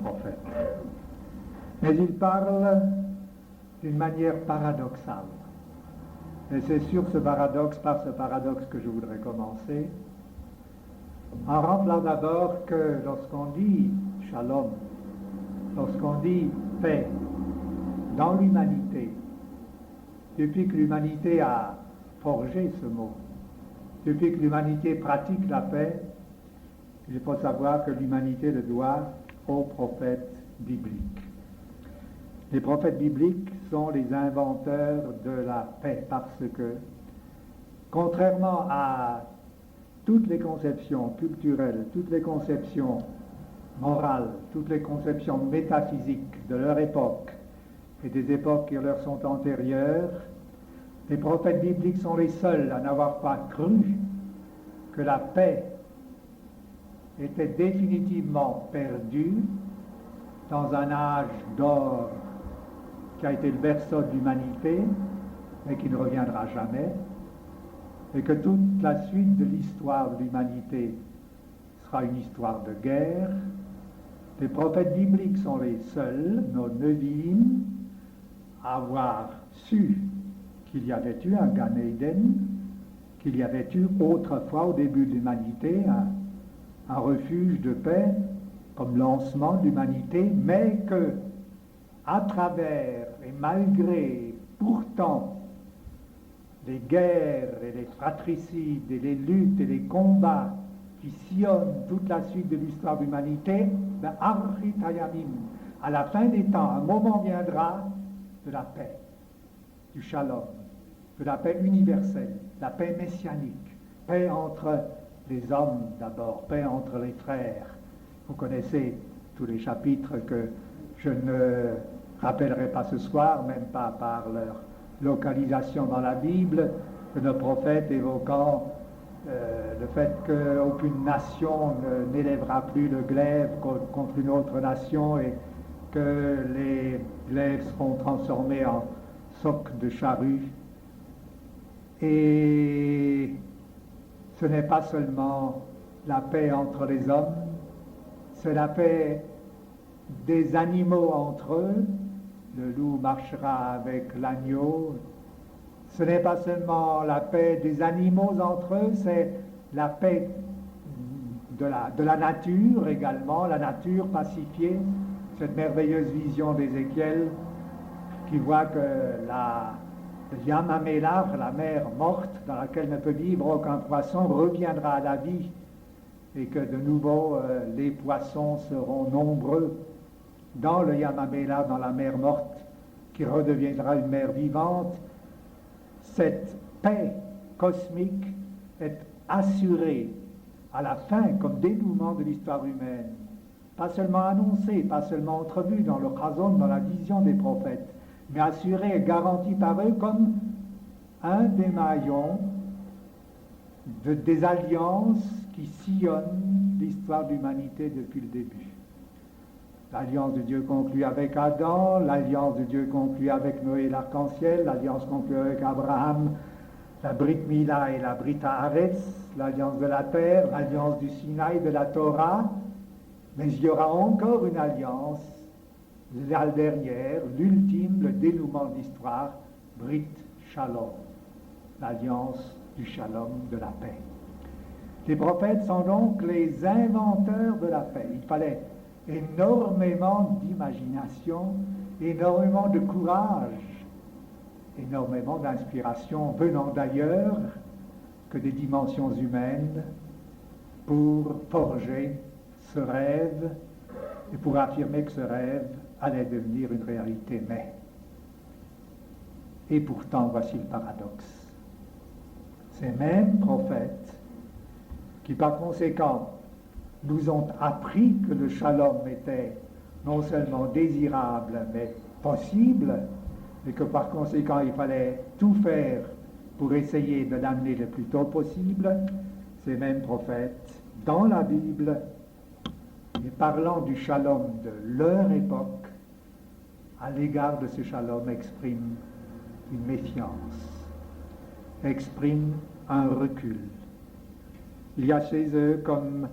prophètes. Mais il parle d'une manière paradoxale. Et c'est par ce paradoxe que je voudrais commencer, en rappelant d'abord que lorsqu'on dit shalom, lorsqu'on dit paix dans l'humanité, depuis que l'humanité a forgé ce mot, depuis que l'humanité pratique la paix, il faut savoir que l'humanité le doit aux prophètes bibliques. Les prophètes bibliques sont les inventeurs de la paix parce que, contrairement à toutes les conceptions culturelles, toutes les conceptions morales, toutes les conceptions métaphysiques de leur époque et des époques qui leur sont antérieures, les prophètes bibliques sont les seuls à n'avoir pas cru que la paix était définitivement perdue dans un âge d'or qui a été le berceau de l'humanité, mais qui ne reviendra jamais, et que toute la suite de l'histoire de l'humanité sera une histoire de guerre. Les prophètes bibliques sont les seuls, nos Nevi'im, à avoir su qu'il y avait eu un Gan Eden, qu'il y avait eu autrefois, au début de l'humanité, un refuge de paix comme lancement de l'humanité, mais que, à travers et malgré pourtant les guerres et les fratricides et les luttes et les combats qui sillonnent toute la suite de l'histoire de l'humanité, à la fin des temps, un moment viendra de la paix, du shalom, de la paix universelle, la paix messianique, paix entre les hommes d'abord, paix entre les frères. Vous connaissez tous les chapitres que je ne rappellerai pas ce soir, même pas par leur localisation dans la Bible, de nos prophètes évoquant le fait qu'aucune nation n'élèvera plus le glaive contre une autre nation et que les glaives seront transformés en socs de charrues. Et ce n'est pas seulement la paix entre les hommes, c'est la paix des animaux entre eux. Le loup marchera avec l'agneau. Ce n'est pas seulement la paix des animaux entre eux, c'est la paix de la nature également, la nature pacifiée, cette merveilleuse vision d'Ézéchiel qui voit que le Yam HaMelach, la mer morte dans laquelle ne peut vivre aucun poisson, reviendra à la vie et que de nouveau les poissons seront nombreux dans le Yam HaMelach, dans la mer morte, qui redeviendra une mer vivante. Cette paix cosmique est assurée à la fin comme dénouement de l'histoire humaine, pas seulement annoncée, pas seulement entrevue dans le chazon, dans la vision des prophètes, mais assurée et garantie par eux comme un des maillons des alliances qui sillonnent l'histoire de l'humanité depuis le début. L'alliance de Dieu conclue avec Adam, l'alliance de Dieu conclue avec Noé l'arc-en-ciel, l'alliance conclue avec Abraham, la Brit Mila et la Brit Haaretz, l'alliance de la terre, l'alliance du Sinaï, de la Torah, mais il y aura encore une alliance, la dernière, l'ultime, le dénouement de l'histoire, Brit Shalom, l'alliance du Shalom, de la paix. Les prophètes sont donc les inventeurs de la paix. Il fallait énormément d'imagination, énormément de courage, énormément d'inspiration venant d'ailleurs que des dimensions humaines pour forger ce rêve et pour affirmer que ce rêve allait devenir une réalité. Mais, et pourtant, voici le paradoxe. Ces mêmes prophètes qui, par conséquent, nous ont appris que le shalom était non seulement désirable, mais possible, et que par conséquent, il fallait tout faire pour essayer de l'amener le plus tôt possible, ces mêmes prophètes, dans la Bible, et parlant du shalom de leur époque, à l'égard de ce shalom, expriment une méfiance, expriment un recul. Il y a chez eux comme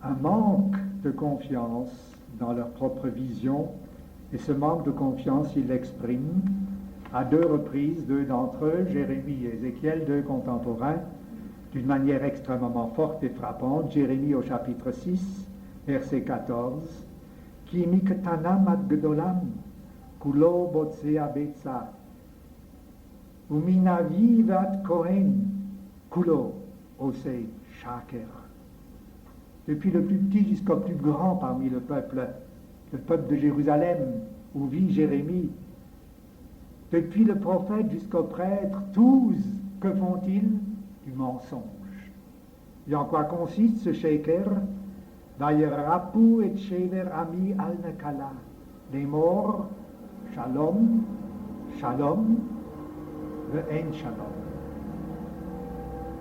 un manque de confiance dans leur propre vision, et ce manque de confiance, ils l'expriment à deux reprises, deux d'entre eux, Jérémie et Ézéchiel, deux contemporains, d'une manière extrêmement forte et frappante. Jérémie au chapitre 6, verset 14, Ki miktanam ad gdolam, kulo botsea betsa, umina vivat kohen, kulo ose shaker. Depuis le plus petit jusqu'au plus grand parmi le peuple de Jérusalem, où vit Jérémie, depuis le prophète jusqu'au prêtre, tous, que font-ils? Du mensonge. Et en quoi consiste ce shaker? Vayerapu et shever ami al nakala. Les morts, shalom, shalom, le en shalom.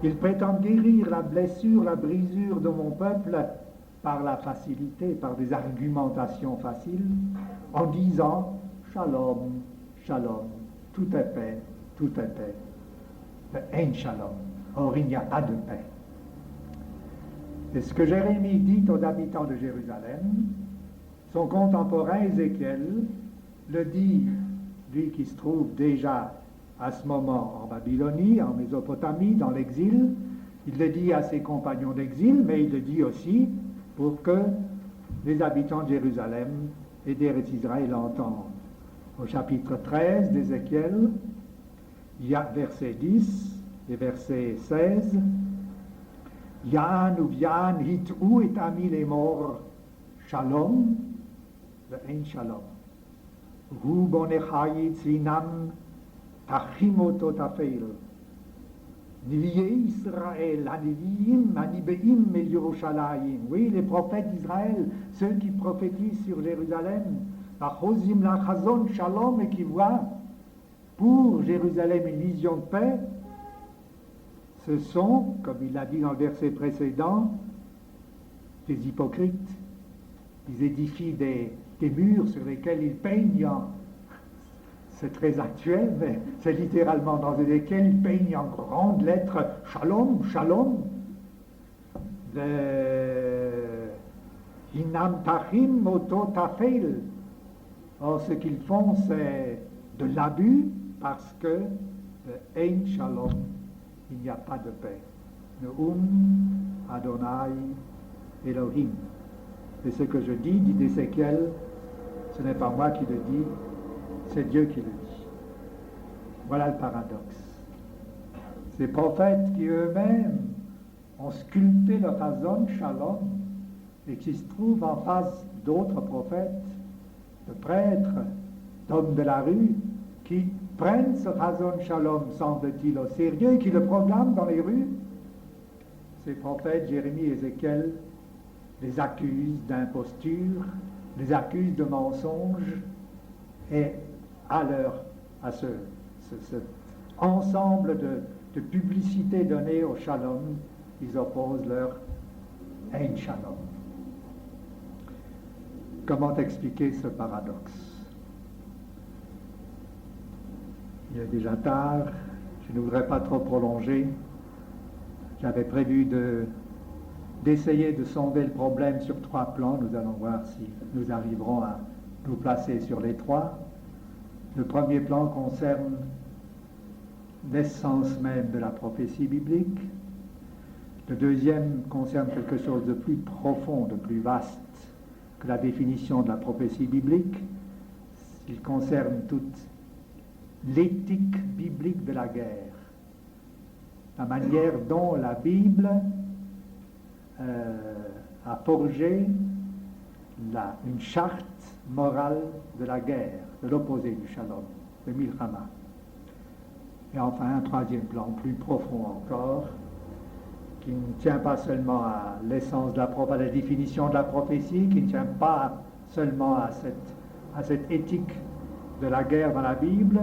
Ils prétendent guérir la blessure, la brisure de mon peuple par la facilité, par des argumentations faciles, en disant shalom, shalom, tout est paix, tout est paix. Le en shalom. Or, il n'y a pas de paix. Et ce que Jérémie dit aux habitants de Jérusalem, son contemporain Ézéchiel le dit, lui qui se trouve déjà à ce moment en Babylonie, en Mésopotamie, dans l'exil. Il le dit à ses compagnons d'exil, mais il le dit aussi pour que les habitants de Jérusalem et d'Eretz Israël l'entendent. Au chapitre 13 d'Ézéchiel, il y a verset 10 et verset 16, Yan ou Yan hit'u et ami les morts, shalom, le en shalom. Hu bonechayit sinam tachimoto tafeil. Nivié Israël, Aniviim, Anibeim, El Yerushalayim. Oui, les prophètes d'Israël, ceux qui prophétisent sur Jérusalem, Achozim la chazon shalom, et qui voient pour Jérusalem une vision de paix, ce sont, comme il l'a dit dans le verset précédent, des hypocrites. Ils édifient des murs sur lesquels ils peignent, c'est très actuel, mais c'est littéralement dans lesquels ils peignent en grandes lettres Shalom, Shalom. Hinam tachim moto tafel. Or, ce qu'ils font, c'est de l'abus parce que ein Shalom, il n'y a pas de paix. Adonai Elohim. Et ce que je dis, dit Ézéchiel, ce n'est pas moi qui le dis, c'est Dieu qui le dit. Voilà le paradoxe. Ces prophètes qui eux-mêmes ont sculpté le Chazon Shalom et qui se trouvent en face d'autres prophètes, de prêtres, d'hommes de la rue, qui prennent ce Chazon Shalom, semble-t-il, au sérieux et qui le proclament dans les rues. Ces prophètes, Jérémie et Ézéchiel, les accusent d'imposture, les accusent de mensonge, et à cet ensemble de publicité donnée au Shalom, ils opposent leur Ein Shalom. Comment expliquer ce paradoxe? Il est déjà tard, je ne voudrais pas trop prolonger. J'avais prévu d'essayer de sonder le problème sur 3 plans. Nous allons voir si nous arriverons à nous placer sur les 3. Le premier plan concerne l'essence même de la prophétie biblique. Le deuxième concerne quelque chose de plus profond, de plus vaste que la définition de la prophétie biblique. Il concerne toute l'éthique biblique de la guerre, la manière dont la Bible a forgé une charte morale de la guerre, de l'opposé du shalom, de Milchama. Et enfin, un troisième plan plus profond encore, qui ne tient pas seulement à l'essence de à la définition de la prophétie, qui ne tient pas seulement à cette éthique de la guerre dans la Bible,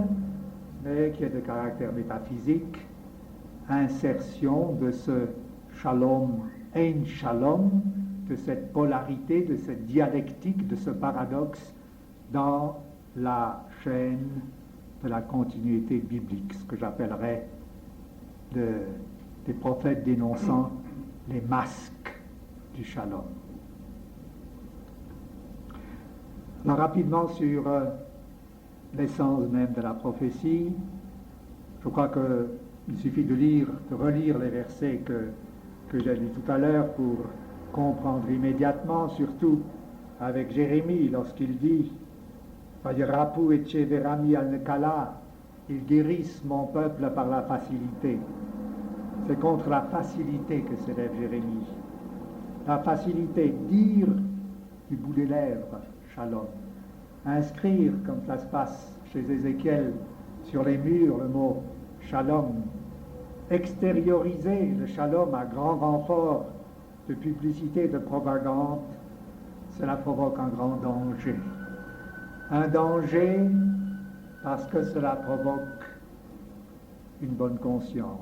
mais qui est de caractère métaphysique, insertion de ce shalom, ein shalom, de cette polarité, de cette dialectique, de ce paradoxe dans la chaîne de la continuité biblique, ce que j'appellerais des prophètes dénonçant les masques du shalom. Alors, rapidement sur l'essence même de la prophétie, je crois qu'il suffit de relire les versets que j'ai lus tout à l'heure pour comprendre immédiatement, surtout avec Jérémie, lorsqu'il dit Vayerapu et Cheverami al-Nekala, ils guérissent mon peuple par la facilité. C'est contre la facilité que s'élève Jérémie. La facilité, dire du bout des lèvres, shalom. Inscrire, comme ça se passe chez Ézéchiel, sur les murs le mot shalom. Extérioriser le shalom à grand renfort de publicité, de propagande, cela provoque un grand danger. Un danger parce que cela provoque une bonne conscience.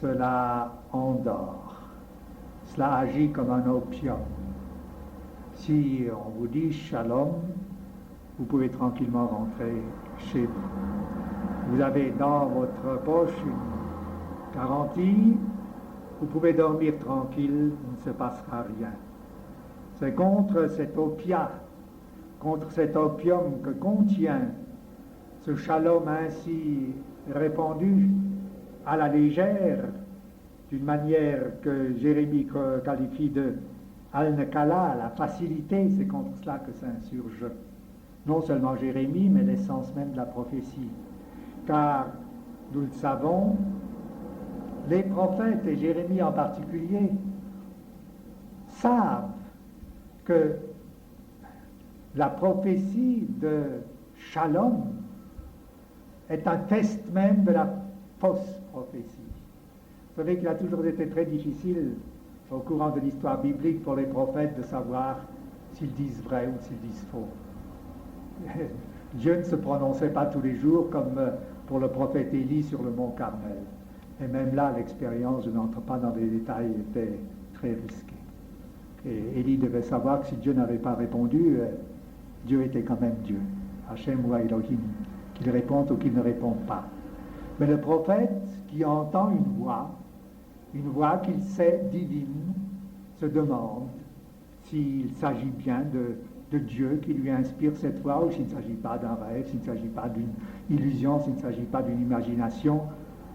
Cela endort. Cela agit comme un opium. Si on vous dit shalom, vous pouvez tranquillement rentrer chez vous. Vous avez dans votre poche une garantie, vous pouvez dormir tranquille, il ne se passera rien. C'est contre cet opiat, contre cet opium que contient ce shalom ainsi répandu à la légère, d'une manière que Jérémie qualifie de al-Nekala, la facilité, c'est contre cela que s'insurge non seulement Jérémie, mais l'essence même de la prophétie. Car, nous le savons, les prophètes, et Jérémie en particulier, savent que la prophétie de Shalom est un test même de la fausse prophétie. Vous savez qu'il a toujours été très difficile au courant de l'histoire biblique pour les prophètes de savoir s'ils disent vrai ou s'ils disent faux. Dieu ne se prononçait pas tous les jours comme pour le prophète Élie sur le mont Carmel. Et même là, l'expérience, je n'entre pas dans les détails, était très risquée. Et Élie devait savoir que si Dieu n'avait pas répondu, Dieu était quand même Dieu. Hachem ou Elohim, qu'il réponde ou qu'il ne réponde pas. Mais le prophète qui entend une voix qu'il sait divine, se demande s'il s'agit bien de Dieu qui lui inspire cette voix ou s'il ne s'agit pas d'un rêve, s'il ne s'agit pas d'une illusion, s'il ne s'agit pas d'une imagination,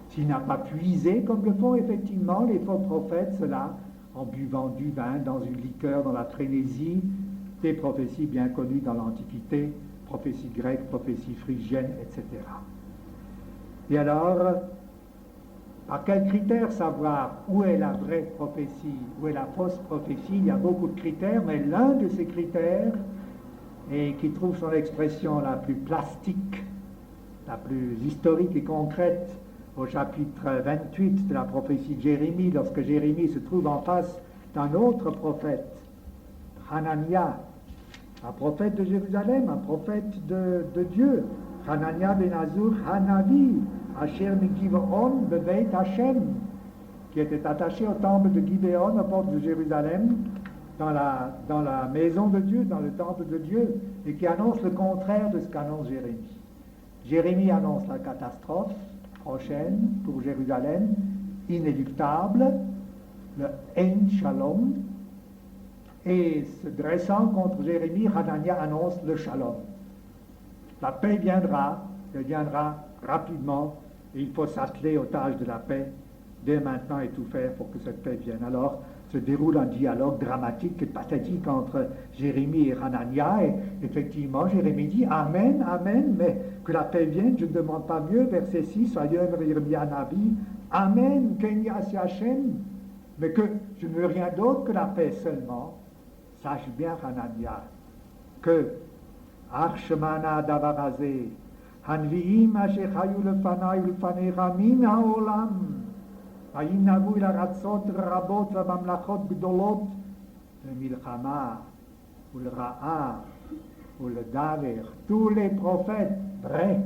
s'il n'a pas puisé, comme le font effectivement les faux prophètes, cela en buvant du vin dans une liqueur, dans la frénésie, des prophéties bien connues dans l'Antiquité, prophéties grecques, prophéties phrygiennes, etc. Et alors, par quels critères savoir où est la vraie prophétie, où est la fausse prophétie? Il y a beaucoup de critères, mais l'un de ces critères, et qui trouve son expression la plus plastique, la plus historique et concrète, au chapitre 28 de la prophétie de Jérémie, lorsque Jérémie se trouve en face d'un autre prophète, Hanania, un prophète de Jérusalem, un prophète de Dieu, Hanania ben Azur Hanavi, Asher Gibeon Bebeit Hashem, qui était attaché au temple de Gibeon, aux portes de Jérusalem, dans la maison de Dieu, dans le temple de Dieu, et qui annonce le contraire de ce qu'annonce Jérémie. Jérémie annonce la catastrophe prochaine pour Jérusalem, inéluctable, le En Shalom, et se dressant contre Jérémie, Hanania annonce le Shalom. La paix viendra, elle viendra rapidement, et il faut s'atteler aux tâches de la paix dès maintenant et tout faire pour que cette paix vienne. Alors se déroule un dialogue dramatique et pathétique entre Jérémie et Hanania, et effectivement Jérémie dit Amen, Amen, mais que la paix vienne, je ne demande pas mieux, verset 6, Amen, Kenya Hashem, mais que je ne veux rien d'autre que la paix seulement. Sache bien, Hanania, que Arshmana Davarazé, Hanviim Asher Hayu Lefanai Lefanecha Min Haolam, Hayinavu Il Haratzot Rabot Vamamlachot Gdolot, le Milchama, ou le Ra'a, ou le Daver, tous les prophètes vrais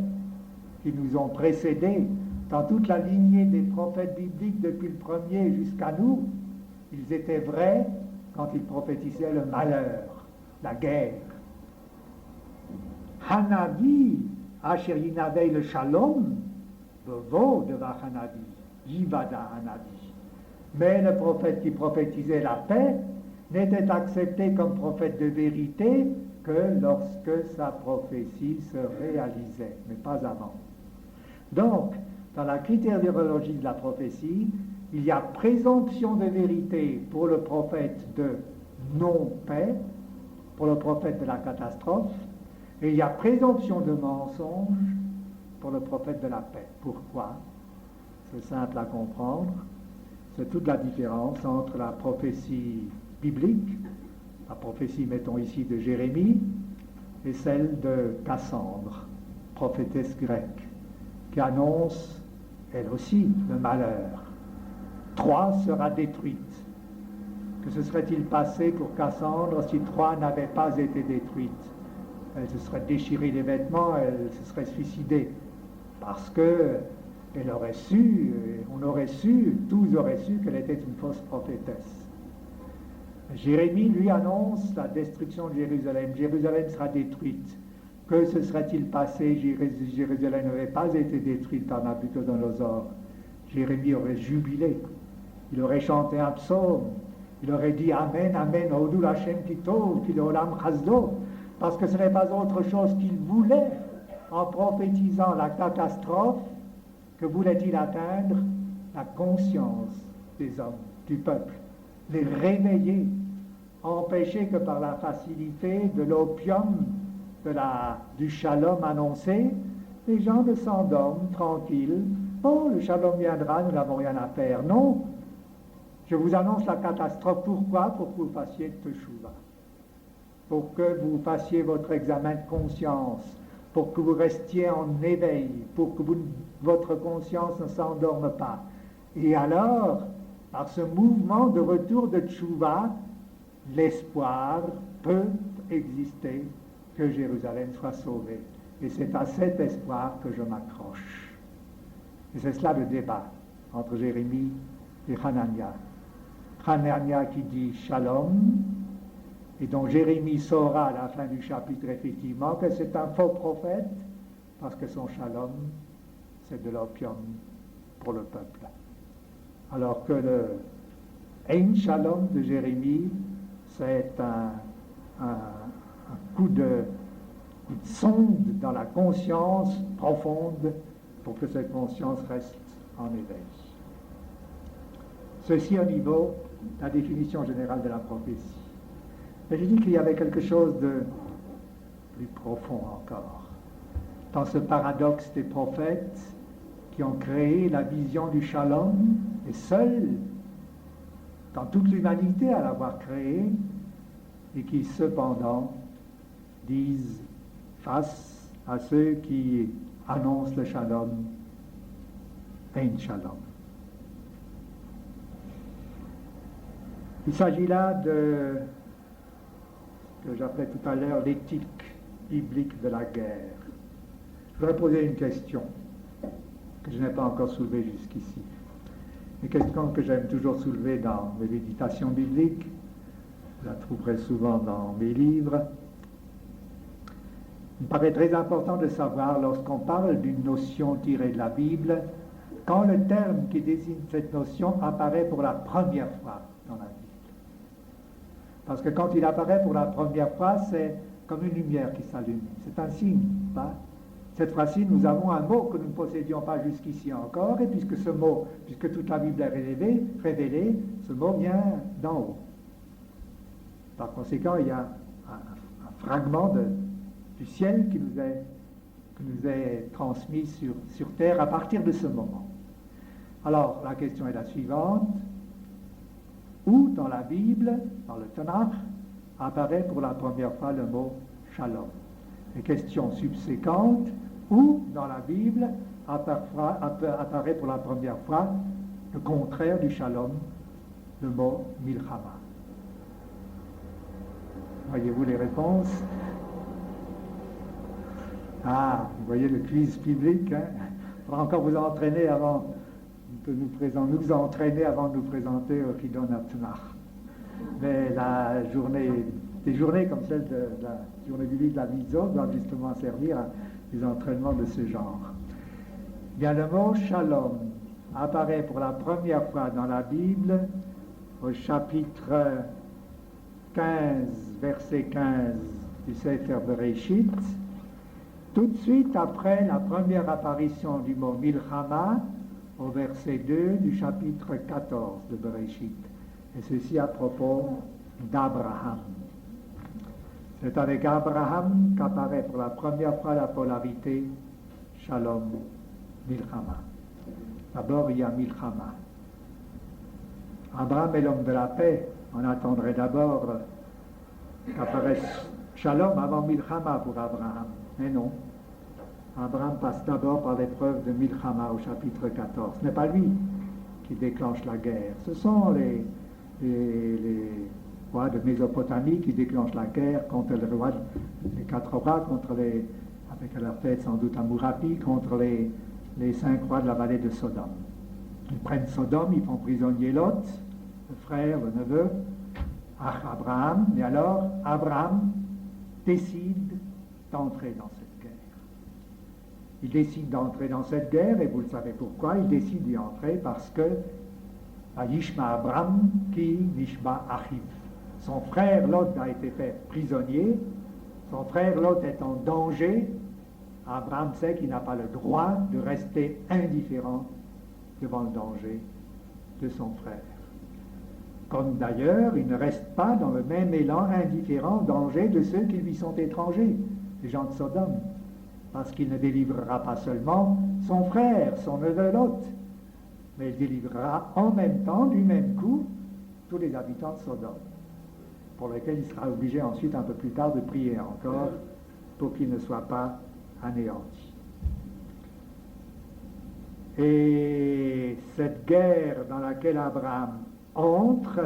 qui nous ont précédés, dans toute la lignée des prophètes bibliques depuis le premier jusqu'à nous, ils étaient vrais quand ils prophétisaient le malheur, la guerre. Hanavi, Asher Yinavei le Shalom, Bevo deva Hanavi, Yivada Hanavi. Mais le prophète qui prophétisait la paix, n'était accepté comme prophète de vérité que lorsque sa prophétie se réalisait, mais pas avant. Donc, dans la critériologie de la prophétie, il y a présomption de vérité pour le prophète de non-paix, pour le prophète de la catastrophe, et il y a présomption de mensonge pour le prophète de la paix. Pourquoi? C'est simple à comprendre. C'est toute la différence entre la prophétie biblique, la prophétie, mettons ici, de Jérémie, et celle de Cassandre, prophétesse grecque, qui annonce, elle aussi, le malheur. Troie sera détruite. Que se serait-il passé pour Cassandre si Troie n'avait pas été détruite? Elle se serait déchiré les vêtements, elle se serait suicidée. Parce que elle aurait su, on aurait su, tous auraient su qu'elle était une fausse prophétesse. Jérémie, lui, annonce la destruction de Jérusalem. Jérusalem sera détruite. Que se serait-il passé si Jérusalem n'avait pas été détruite par Nabuchodonosor? Jérémie aurait jubilé. Il aurait chanté un psaume. Il aurait dit Amen, Amen, Hodou Hashem Kitov, Kilolam Chazdo, parce que ce n'est pas autre chose qu'il voulait, en prophétisant la catastrophe, que voulait-il atteindre? La conscience des hommes, du peuple, les réveiller, empêcher que par la facilité de l'opium, du shalom annoncé, les gens ne s'endorment tranquilles. Oh, le shalom viendra, nous n'avons rien à faire. Non, je vous annonce la catastrophe. Pourquoi? Pour que vous fassiez teshuva, pour que vous fassiez votre examen de conscience, pour que vous restiez en éveil, pour que votre conscience ne s'endorme pas. Et alors, par ce mouvement de retour de teshuva, l'espoir peut exister que Jérusalem soit sauvée. Et c'est à cet espoir que je m'accroche. Et c'est cela le débat entre Jérémie et Hanania. Hanania qui dit Shalom, et dont Jérémie saura à la fin du chapitre effectivement que c'est un faux prophète, parce que son Shalom, c'est de l'opium pour le peuple. Alors que le Ein Shalom de Jérémie, c'est un coup de sonde dans la conscience profonde pour que cette conscience reste en éveil. Ceci au niveau de la définition générale de la prophétie. Mais j'ai dit qu'il y avait quelque chose de plus profond encore dans ce paradoxe des prophètes qui ont créé la vision du shalom, et seuls dans toute l'humanité à l'avoir créé, et qui cependant disent face à ceux qui annoncent le shalom, Ein Shalom. Il s'agit là de ce que j'appelais tout à l'heure l'éthique biblique de la guerre. Je voudrais poser une question que je n'ai pas encore soulevée jusqu'ici. Une question que j'aime toujours soulever dans mes méditations bibliques. Je la trouverai souvent dans mes livres. Il me paraît très important de savoir, lorsqu'on parle d'une notion tirée de la Bible, quand le terme qui désigne cette notion apparaît pour la première fois dans la Bible. Parce que quand il apparaît pour la première fois, c'est comme une lumière qui s'allume. C'est un signe. Hein? Cette fois-ci, nous avons un mot que nous ne possédions pas jusqu'ici encore, et puisque ce mot, puisque toute la Bible est révélée, ce mot vient d'en haut. Par conséquent, il y a un fragment du ciel qui nous est transmis sur terre à partir de ce moment. Alors, la question est la suivante. Où dans la Bible, dans le Tanakh, apparaît pour la première fois le mot shalom? Et question subséquente, où dans la Bible apparaît pour la première fois le contraire du shalom, le mot milchama? Voyez-vous les réponses? Ah, vous voyez le quiz biblique, hein? Il faudra encore vous entraîner avant de nous entraîner avant de nous présenter au Chidon Tanakh. Mais des journées comme celle de la journée biblique de la Mitzvot doivent justement servir à des entraînements de ce genre. Bien, le mot shalom apparaît pour la première fois dans la Bible au chapitre 15, verset 15 du Sefer Bereshit, tout de suite après la première apparition du mot Milchama, au verset 2 du chapitre 14 de Bereshit. Et ceci à propos d'Abraham. C'est avec Abraham qu'apparaît pour la première fois la polarité Shalom, Milchama. D'abord, il y a Milchama. Abraham est l'homme de la paix. On attendrait d'abord qu'apparaisse Shalom avant Milchama pour Abraham. Mais non. Abraham passe d'abord par l'épreuve de Milchama au chapitre 14. Ce n'est pas lui qui déclenche la guerre. Ce sont les rois de Mésopotamie qui déclenchent la guerre contre le roi des quatre rois, avec à leur tête sans doute Hammurapi, contre les 5 rois de la vallée de Sodome. Ils prennent Sodome, ils font prisonnier Lot, le frère, le neveu, Abraham, et alors Abraham décide d'entrer dans cette guerre. Il décide d'entrer dans cette guerre, et vous le savez pourquoi, il décide d'y entrer parce que Yishma Abraham qui Nishba Achiv. Son frère Lot a été fait prisonnier, son frère Lot est en danger. Abraham sait qu'il n'a pas le droit de rester indifférent devant le danger de son frère. Comme d'ailleurs, il ne reste pas dans le même élan indifférent au danger de ceux qui lui sont étrangers, les gens de Sodome, parce qu'il ne délivrera pas seulement son frère, son neveu Lot, mais il délivrera en même temps, du même coup, tous les habitants de Sodome, pour lesquels il sera obligé ensuite, un peu plus tard, de prier encore pour qu'ils ne soient pas anéantis. Et cette guerre dans laquelle Abraham entre,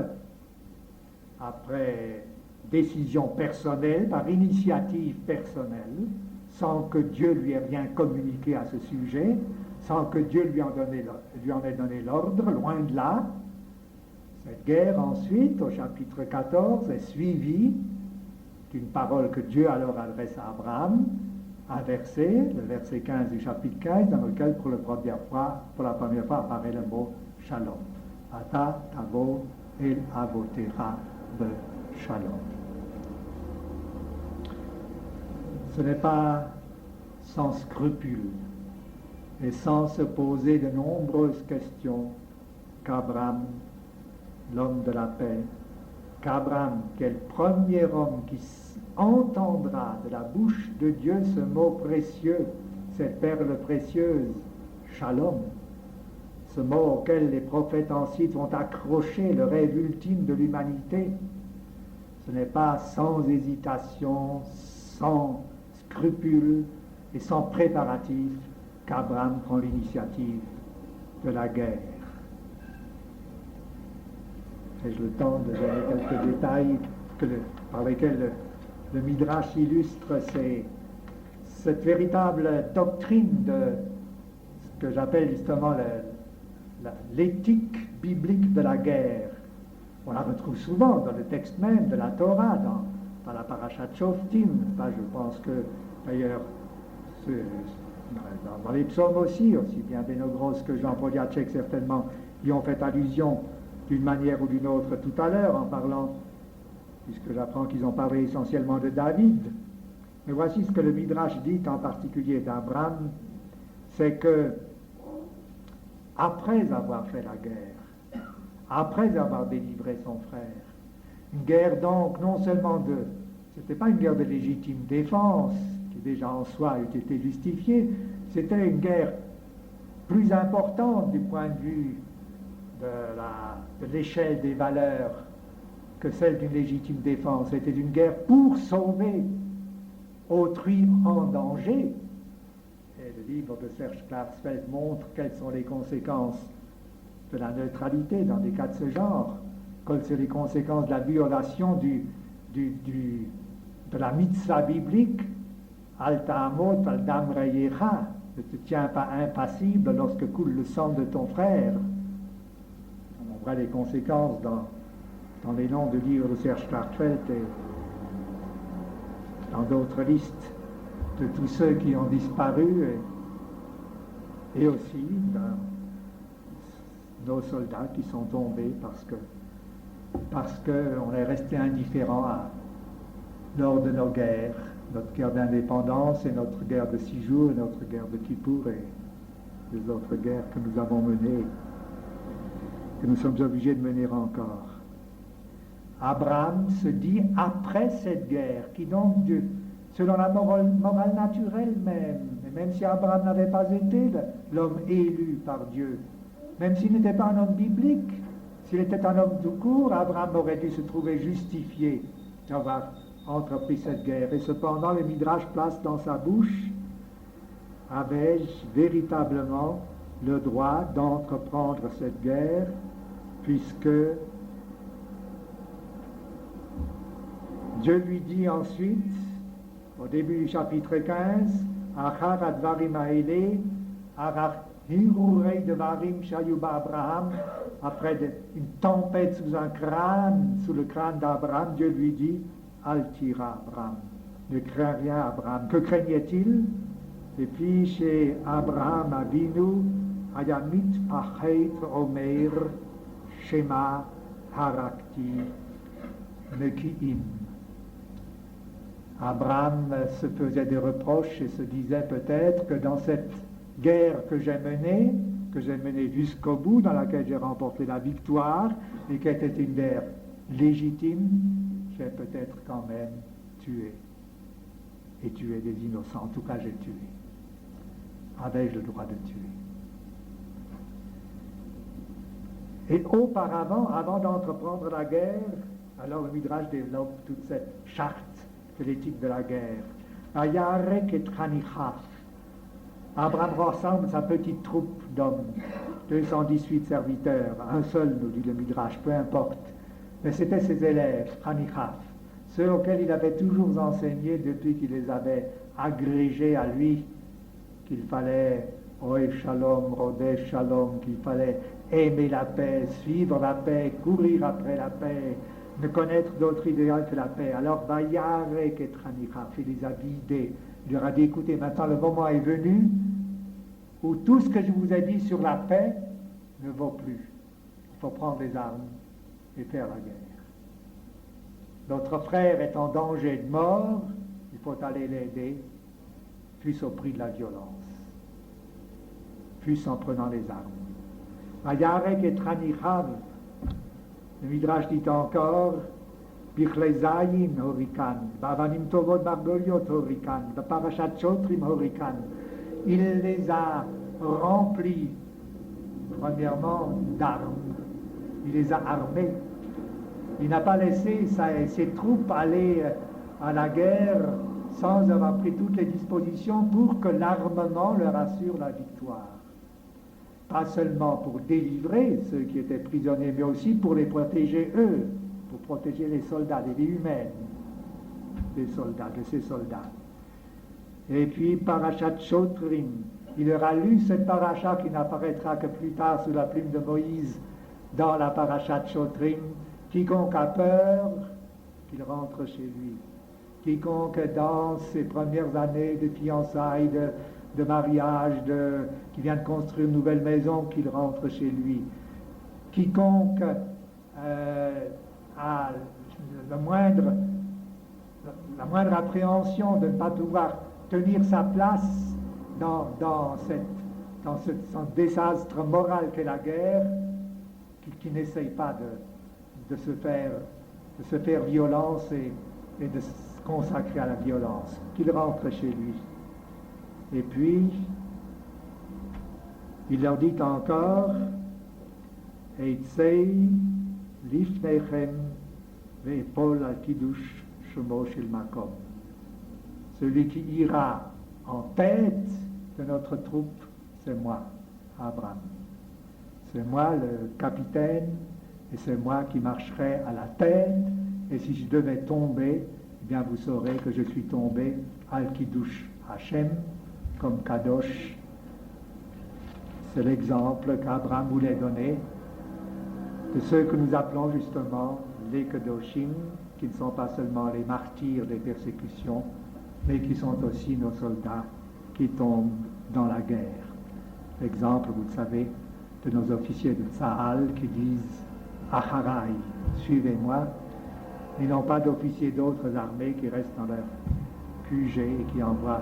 après décision personnelle, par initiative personnelle, sans que Dieu lui ait rien communiqué à ce sujet, sans que Dieu lui en ait donné l'ordre, loin de là. Cette guerre ensuite, au chapitre 14, est suivie d'une parole que Dieu alors adresse à Abraham, un verset, le verset 15 du chapitre 15, dans lequel pour la première fois apparaît le mot Shalom. Ata tavo el avotecha be-shalom. Ce n'est pas sans scrupule et sans se poser de nombreuses questions qu'Abraham, l'homme de la paix, qu'Abraham, qui est le premier homme qui entendra de la bouche de Dieu ce mot précieux, cette perle précieuse, Shalom, ce mot auquel les prophètes ensuite vont accrocher le rêve ultime de l'humanité. Ce n'est pas sans hésitation, sans scrupule et sans préparatif qu'Abraham prend l'initiative de la guerre. Ai-je le temps de donner quelques détails par lesquels le Midrash illustre cette véritable doctrine de ce que j'appelle justement l'éthique biblique de la guerre. On la retrouve souvent dans le texte même de la Torah, dans la Parashat Shoftim. Je pense que d'ailleurs dans les psaumes aussi bien Benogros que Jean Poliatchek certainement y ont fait allusion d'une manière ou d'une autre tout à l'heure en parlant, puisque j'apprends qu'ils ont parlé essentiellement de David. Mais voici ce que le Midrash dit en particulier d'Abraham, c'est que après avoir fait la guerre, après avoir délivré son frère, une guerre donc non seulement c'était pas une guerre de légitime défense, qui déjà en soi eût été justifiée, c'était une guerre plus importante du point de vue de l'échelle des valeurs que celle d'une légitime défense. C'était une guerre pour sauver autrui en danger. Et le livre de Serge Klarsfeld montre quelles sont les conséquences de la neutralité dans des cas de ce genre, quelles sont les conséquences de la violation de la mitzvah biblique, al ta'amot al dam reyecha, ne te tiens pas impassible lorsque coule le sang de ton frère. On voit les conséquences dans les noms de livres de Serge Klarsfeld et dans d'autres listes de tous ceux qui ont disparu et aussi dans nos soldats qui sont tombés parce que parce qu'on est resté indifférent lors de nos guerres, notre guerre d'indépendance et notre guerre de 6 jours, et notre guerre de Kippour et les autres guerres que nous avons menées, que nous sommes obligés de mener encore. Abraham se dit après cette guerre, qui donc, selon la morale naturelle même, et même si Abraham n'avait pas été l'homme élu par Dieu, même s'il n'était pas un homme biblique, s'il était un homme tout court, Abraham aurait dû se trouver justifié d'avoir entrepris cette guerre. Et cependant, le Midrash place dans sa bouche: avais-je véritablement le droit d'entreprendre cette guerre, puisque Dieu lui dit ensuite, au début du chapitre 15, Achar advarim haele, arach hirurei devarim shayuba Abraham, après une tempête sous le crâne d'Abraham, Dieu lui dit: Altira Abraham, ne crains rien Abraham. Que craignait-il? Et puis chez Abraham Avinu, Ayamit Pachet Omer Shema Harakti Mekiim. Abraham se faisait des reproches et se disait peut-être que dans cette guerre que j'ai menée jusqu'au bout, dans laquelle j'ai remporté la victoire, et qui était une guerre légitime, j'ai peut-être quand même tué. Et tué des innocents. En tout cas, j'ai tué. Avais-je le droit de tuer? Et auparavant, avant d'entreprendre la guerre, alors le Midrash développe toute cette charte de l'éthique de la guerre. Ayarek et Tranichaf. Abraham rassemble sa petite troupe d'hommes, 218 serviteurs, un seul, nous dit le Midrash, peu importe. Mais c'était ses élèves, Tranichaf, ceux auxquels il avait toujours enseigné depuis qu'il les avait agrégés à lui, qu'il fallait Oev Shalom, Rodeh Shalom, qu'il fallait aimer la paix, suivre la paix, courir après la paix, ne connaître d'autre idéal que la paix. Alors, Vayarek et Tranichaf, il les a guidés. Il leur a dit: écoutez, maintenant le moment est venu où tout ce que je vous ai dit sur la paix ne vaut plus. Il faut prendre les armes et faire la guerre. Notre frère est en danger de mort, il faut aller l'aider, fût-ce au prix de la violence, fût-ce en prenant les armes. Vayarek et Tranichaf, le Midrash dit encore: Bichlezayin horikan, Bavanim tovot margoliot horikan, Parashat Shotrim horikan. Il les a remplis, premièrement, d'armes. Il les a armés. Il n'a pas laissé ses troupes aller à la guerre sans avoir pris toutes les dispositions pour que l'armement leur assure la victoire. Pas seulement pour délivrer ceux qui étaient prisonniers, mais aussi pour les protéger eux, pour protéger les soldats, les vies humaines des soldats, de ces soldats. Et puis, Parashat Shotrim, il leur a lu cette paracha qui n'apparaîtra que plus tard sous la plume de Moïse dans la Parashat Shotrim. Quiconque a peur, qu'il rentre chez lui. Quiconque dans ses premières années de fiançailles, de mariage, qui vient de construire une nouvelle maison, qu'il rentre chez lui. Quiconque a la moindre appréhension de ne pas pouvoir tenir sa place dans ce désastre moral qu'est la guerre, qui n'essaye pas de se faire violence et de se consacrer à la violence, qu'il rentre chez lui. Et puis, il leur dit encore: Eitzei lifnechem ve'epol al kiddush shemo shel makom. Celui qui ira en tête de notre troupe, c'est moi, Abraham. C'est moi le capitaine, et c'est moi qui marcherai à la tête. Et si je devais tomber, eh bien vous saurez que je suis tombé al kiddush Hashem, comme Kadosh. C'est l'exemple qu'Abraham voulait donner de ceux que nous appelons justement les Kedoshim, qui ne sont pas seulement les martyrs des persécutions, mais qui sont aussi nos soldats qui tombent dans la guerre. L'exemple, vous le savez, de nos officiers de Tsahal qui disent Acharai, suivez-moi. Ils n'ont pas d'officiers d'autres armées qui restent dans leur QG et qui envoient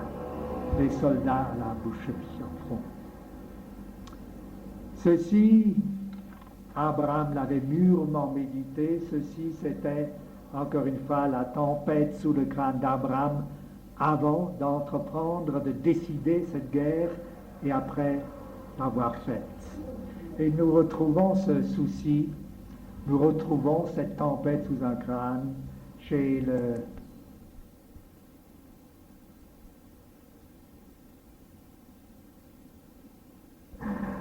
des soldats à la boucherie en front. Ceci, Abraham l'avait mûrement médité, ceci c'était encore une fois la tempête sous le crâne d'Abraham avant d'entreprendre, de décider cette guerre et après l'avoir faite. Et nous retrouvons ce souci, nous retrouvons cette tempête sous un crâne chez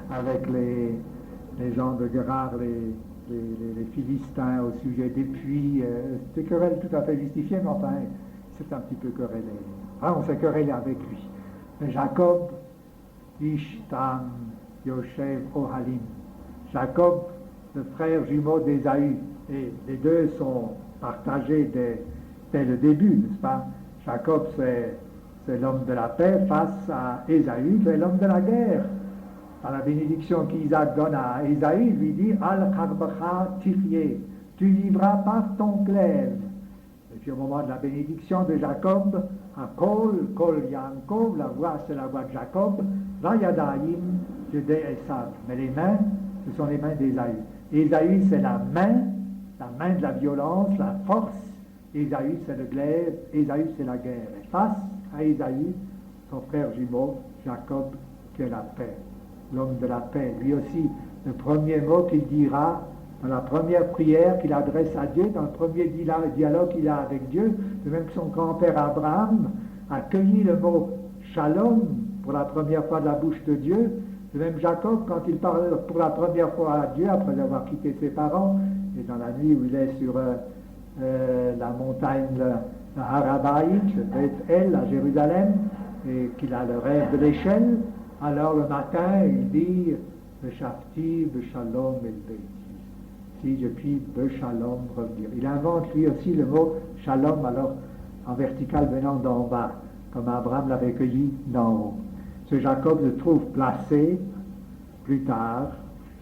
avec les gens de Guérard, les Philistins au sujet des puits. C'est une querelle tout à fait justifiée, mais enfin, c'est un petit peu querellé. Ah, on s'est querellé avec lui. Mais Jacob, Ishtam, Yoshev, Ohalim. Jacob, le frère jumeau d'Ésaü. Et les deux sont partagés dès le début, n'est-ce pas? Jacob, c'est l'homme de la paix face à Ésaü, c'est l'homme de la guerre. Dans la bénédiction qu'Isaac donne à Ésaü, il lui dit Al-Kharbacha Tifye, tu vivras par ton glaive. Et puis au moment de la bénédiction de Jacob, à Kol Yankov, la voix c'est la voix de Jacob, Vayadaim, Judé Esav. Mais les mains, ce sont les mains d'Ésaü. Ésaü, c'est la main de la violence, la force. Ésaü, c'est le glaive. Ésaü, c'est la guerre. Et face à Ésaü, son frère jumeau, Jacob, qui est la paix. L'homme de la paix. Lui aussi, le premier mot qu'il dira dans la première prière qu'il adresse à Dieu, dans le premier dialogue qu'il a avec Dieu, de même que son grand-père Abraham a cueilli le mot Shalom pour la première fois de la bouche de Dieu, de même Jacob, quand il parle pour la première fois à Dieu, après avoir quitté ses parents, et dans la nuit où il est sur la montagne, le Harabaït, le Beth-El, à Jérusalem, et qu'il a le rêve de l'échelle, alors le matin, il dit Beshafti, Beshalom, El Beiti. Si je puis Beshalom revenir. Il invente lui aussi le mot Shalom, alors en vertical venant d'en bas, comme Abraham l'avait cueilli d'en haut. Ce Jacob se trouve placé plus tard,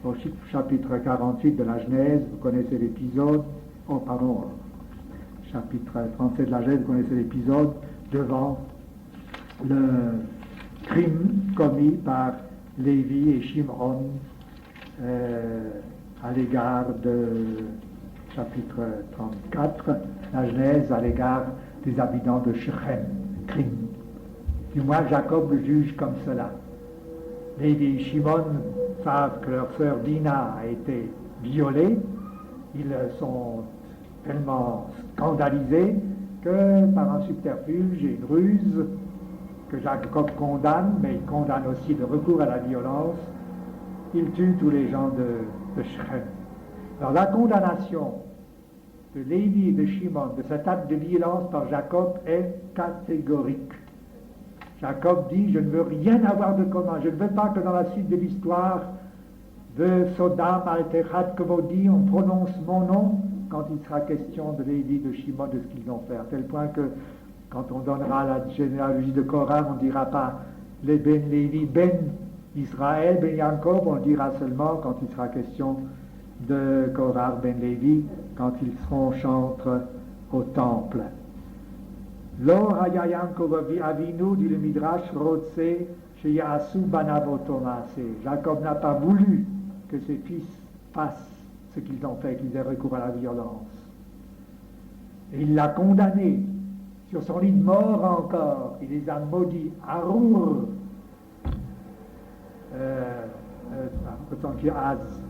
au chapitre 48 de la Genèse, vous connaissez l'épisode, chapitre 37 de la Genèse, vous connaissez l'épisode, devant le crime commis par Lévi et Shimron à l'égard de chapitre 34, la Genèse à l'égard des habitants de Shechem, crime. Du moins, Jacob le juge comme cela. Lévi et Shimon savent que leur sœur Dina a été violée. Ils sont tellement scandalisés que par un subterfuge et une ruse que Jacob condamne, mais il condamne aussi le recours à la violence, il tue tous les gens de Shechem. Alors la condamnation de Lévi et de Shimon de cet acte de violence par Jacob est catégorique. Jacob dit, je ne veux rien avoir de commun, je ne veux pas que dans la suite de l'histoire de Sodam, Al-Techat, Kavodi, on prononce mon nom quand il sera question de Lévi, de Shimon, de ce qu'ils ont fait, à tel point que quand on donnera la généalogie de Korah, on ne dira pas les Ben Lévi, Ben Israël, Ben Yaakov, on le dira seulement quand il sera question de Korah, Ben Lévi, quand ils seront chantres au temple. Lo haya Yaakov avinu, dit le Midrash, rotse sheyasu banavoto maase. Jacob n'a pas voulu que ses fils fassent ce qu'ils ont fait, qu'ils aient recours à la violence. Et il l'a condamné. Sur son lit de mort encore, il les a maudits. Arour, autant qu'il Az.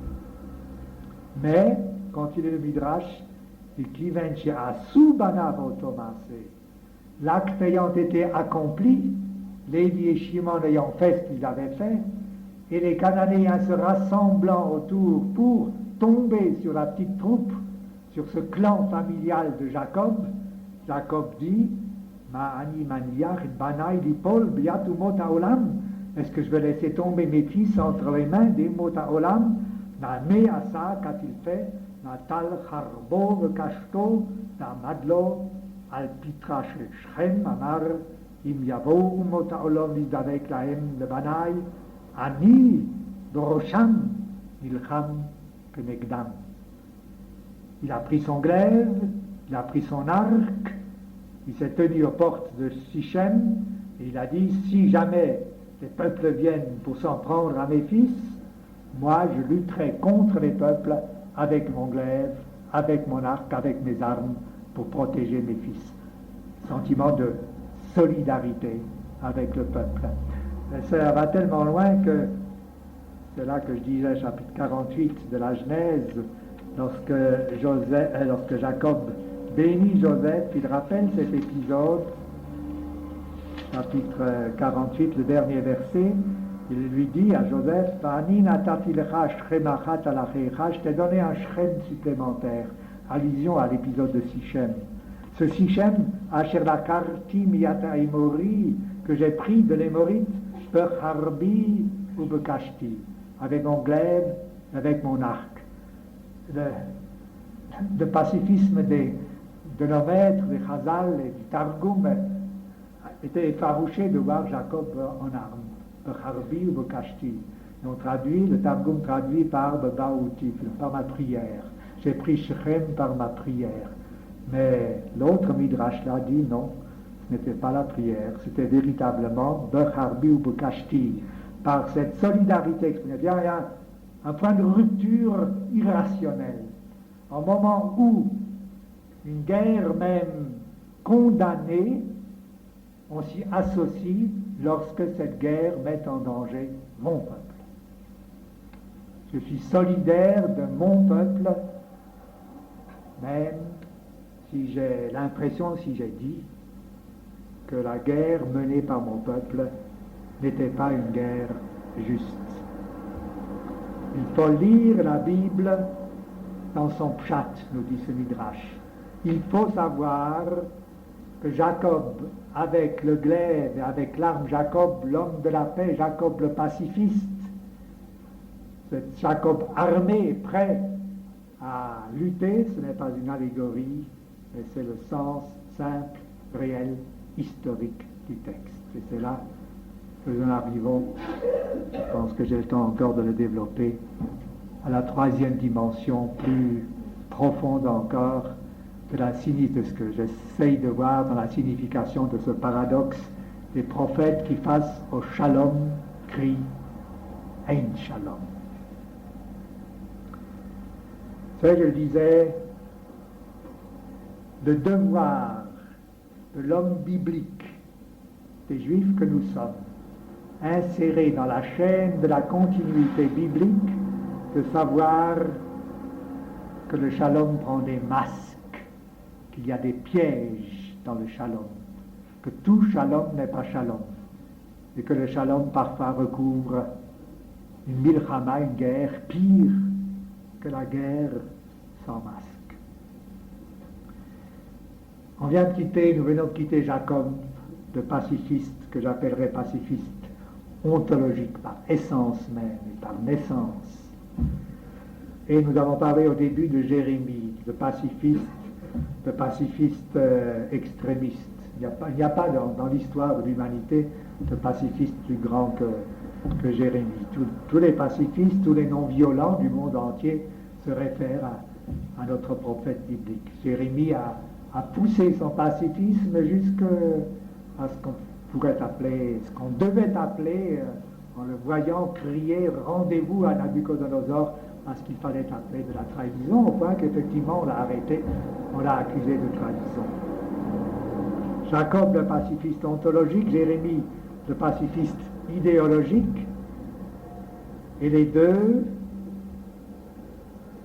Mais, continue le Midrash, il clivenche à Subanavotomase. L'acte ayant été accompli, Lévi et Shimon ayant fait ce qu'ils avaient fait, et les Cananéens se rassemblant autour pour tomber sur la petite troupe, sur ce clan familial de Jacob, Jacob dit, est-ce que je vais laisser tomber mes fils entre les mains des Mota Olam? Namé Asa, qu'a-t-il fait? Natal Charbo, le Kashto, Namadlo, Alpitra Shechem, Amar, Im Yavo, Mota Olam, Lidavek Lahem, le Banai, Ani, Dorosham, Nilcham, Kenegdam. Il a pris son glaive, il a pris son arc, il s'est tenu aux portes de Sichem, et il a dit, si jamais les peuples viennent pour s'en prendre à mes fils, moi je lutterai contre les peuples avec mon glaive, avec mon arc, avec mes armes, pour protéger mes fils. Sentiment de solidarité avec le peuple. Et ça va tellement loin que, c'est là que je disais, chapitre 48 de la Genèse, lorsque Jacob bénit Joseph, il rappelle cet épisode, chapitre 48, le dernier verset, il lui dit à Joseph, je t'ai donné un shrem supplémentaire, allusion à l'épisode de Sichem. Ce Sichem, que j'ai pris de l'Émorite, Harbi ou Bekashti, avec mon glaive, avec mon arc. Le pacifisme de nos maîtres, des Chazal et du Targum, était effarouché de voir Jacob en armes, Bekharbi ou Bekashti. Le Targum traduit par Bebaouti, par ma prière. J'ai pris Shechem par ma prière. Mais l'autre Midrash l'a dit, non, ce n'était pas la prière, c'était véritablement Bekharbi ou Bekashti. Par cette solidarité, il y a un point de rupture irrationnel. Au moment où une guerre même condamnée, on s'y associe lorsque cette guerre met en danger mon peuple. Je suis solidaire de mon peuple, même si j'ai l'impression, si j'ai dit, que la guerre menée par mon peuple n'était pas une guerre juste. Il faut lire la Bible dans son pshat, nous dit ce Midrash. Il faut savoir que Jacob, avec le glaive et avec l'arme, Jacob, l'homme de la paix, Jacob le pacifiste, c'est Jacob armé, prêt à lutter, ce n'est pas une allégorie, mais c'est le sens simple, réel, historique du texte. Et c'est là que nous en arrivons, je pense que j'ai le temps encore de le développer, à la troisième dimension, plus profonde encore, de ce que j'essaye de voir dans la signification de ce paradoxe des prophètes qui face au shalom crient Ein Shalom. C'est, je le disais, le devoir de l'homme biblique, des Juifs que nous sommes, insérés dans la chaîne de la continuité biblique, de savoir que le shalom prend des masques, qu'il y a des pièges dans le shalom, que tout shalom n'est pas shalom, et que le shalom parfois recouvre une milchama, une guerre pire que la guerre sans masque. Nous venons de quitter Jacob, de pacifiste, que j'appellerais pacifiste ontologique par essence même et par naissance. Et nous avons parlé au début de Jérémie, de pacifiste extrémiste. Il n'y a pas dans l'histoire de l'humanité de pacifiste plus grand que Jérémie. Tous les pacifistes, tous les non-violents du monde entier se réfèrent à notre prophète biblique. Jérémie a poussé son pacifisme jusqu'à ce qu'on pourrait appeler, ce qu'on devait appeler, en le voyant crier « Rendez-vous à Nabuchodonosor », à ce qu'il fallait appeler de la trahison, au point qu'effectivement on l'a arrêté, on l'a accusé de trahison. Jacob, le pacifiste ontologique, Jérémie, le pacifiste idéologique, et les deux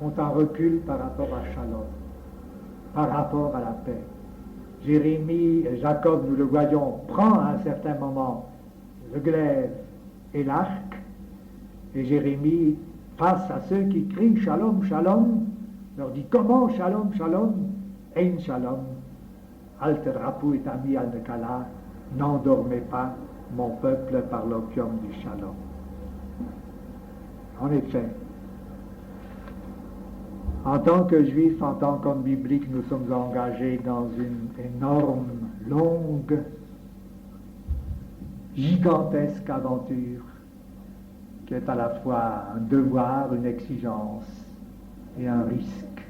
ont un recul par rapport à Shalom, par rapport à la paix. Jacob, nous le voyons, prend à un certain moment le glaive et l'arc, et Jérémie, face à ceux qui crient Shalom, Shalom, leur dit comment Shalom, Shalom, Ein Shalom, Alter Rapu et Ami al-Nekala, n'endormez pas mon peuple par l'opium du Shalom. En effet, en tant que juifs, en tant qu'hommes bibliques, nous sommes engagés dans une énorme, longue, gigantesque aventure qui est à la fois un devoir, une exigence et un risque.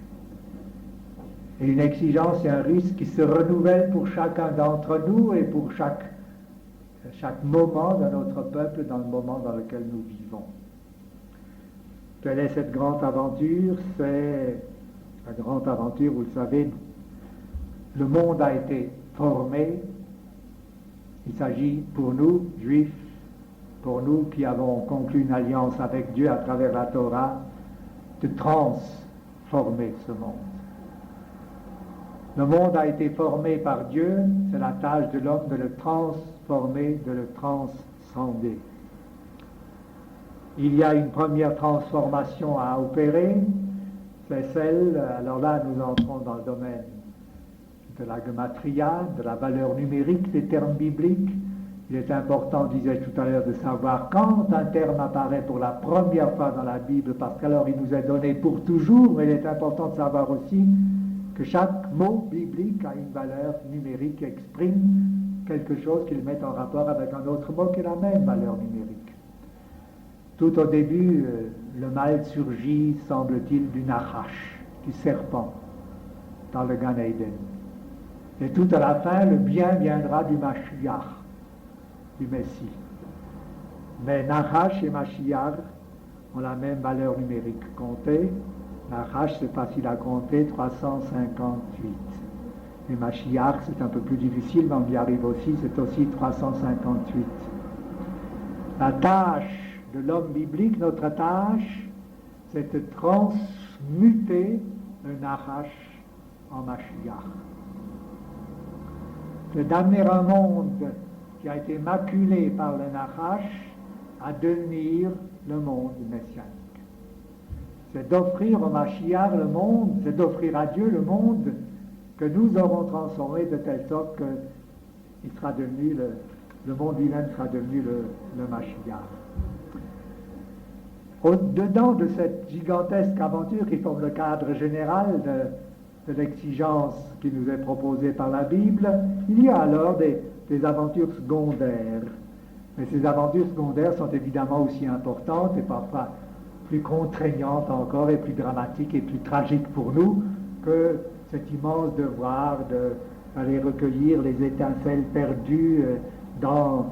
et une exigence et un risque qui se renouvellent pour chacun d'entre nous et pour chaque moment de notre peuple dans le moment dans lequel nous vivons. Quelle est cette grande aventure? C'est la grande aventure, vous le savez, le monde a été formé. Il s'agit pour nous, juifs, pour nous qui avons conclu une alliance avec Dieu à travers la Torah, de transformer ce monde. Le monde a été formé par Dieu, c'est la tâche de l'homme de le transformer, de le transcender. Il y a une première transformation à opérer, c'est celle, alors là nous entrons dans le domaine de la gematria, de la valeur numérique des termes bibliques. Il est important, disais-je tout à l'heure, de savoir quand un terme apparaît pour la première fois dans la Bible, parce qu'alors il nous est donné pour toujours, mais il est important de savoir aussi que chaque mot biblique a une valeur numérique qui exprime quelque chose qu'il met en rapport avec un autre mot qui a la même valeur numérique. Tout au début, le mal surgit, semble-t-il, du Nachash, du serpent, dans le Gan Eden. Et tout à la fin, le bien viendra du Mashiach, du Messie. Mais Nachash et Mashiach ont la même valeur numérique. Comptez, Nachash, c'est facile à compter, 358. Et Mashiach, c'est un peu plus difficile, mais on y arrive aussi, c'est aussi 358. La tâche de l'homme biblique, notre tâche, c'est de transmuter le Nachash en Mashiach. C'est d'amener un monde qui a été maculé par le Nachash à devenir le monde messianique. C'est d'offrir au Mashiach le monde, c'est d'offrir à Dieu le monde que nous aurons transformé de telle sorte que il sera devenu le monde lui-même sera devenu le Mashiach. Au-dedans de cette gigantesque aventure qui forme le cadre général de l'exigence qui nous est proposée par la Bible, il y a alors des aventures secondaires. Mais ces aventures secondaires sont évidemment aussi importantes et parfois plus contraignantes encore et plus dramatiques et plus tragiques pour nous que cet immense devoir d'aller recueillir les étincelles perdues dans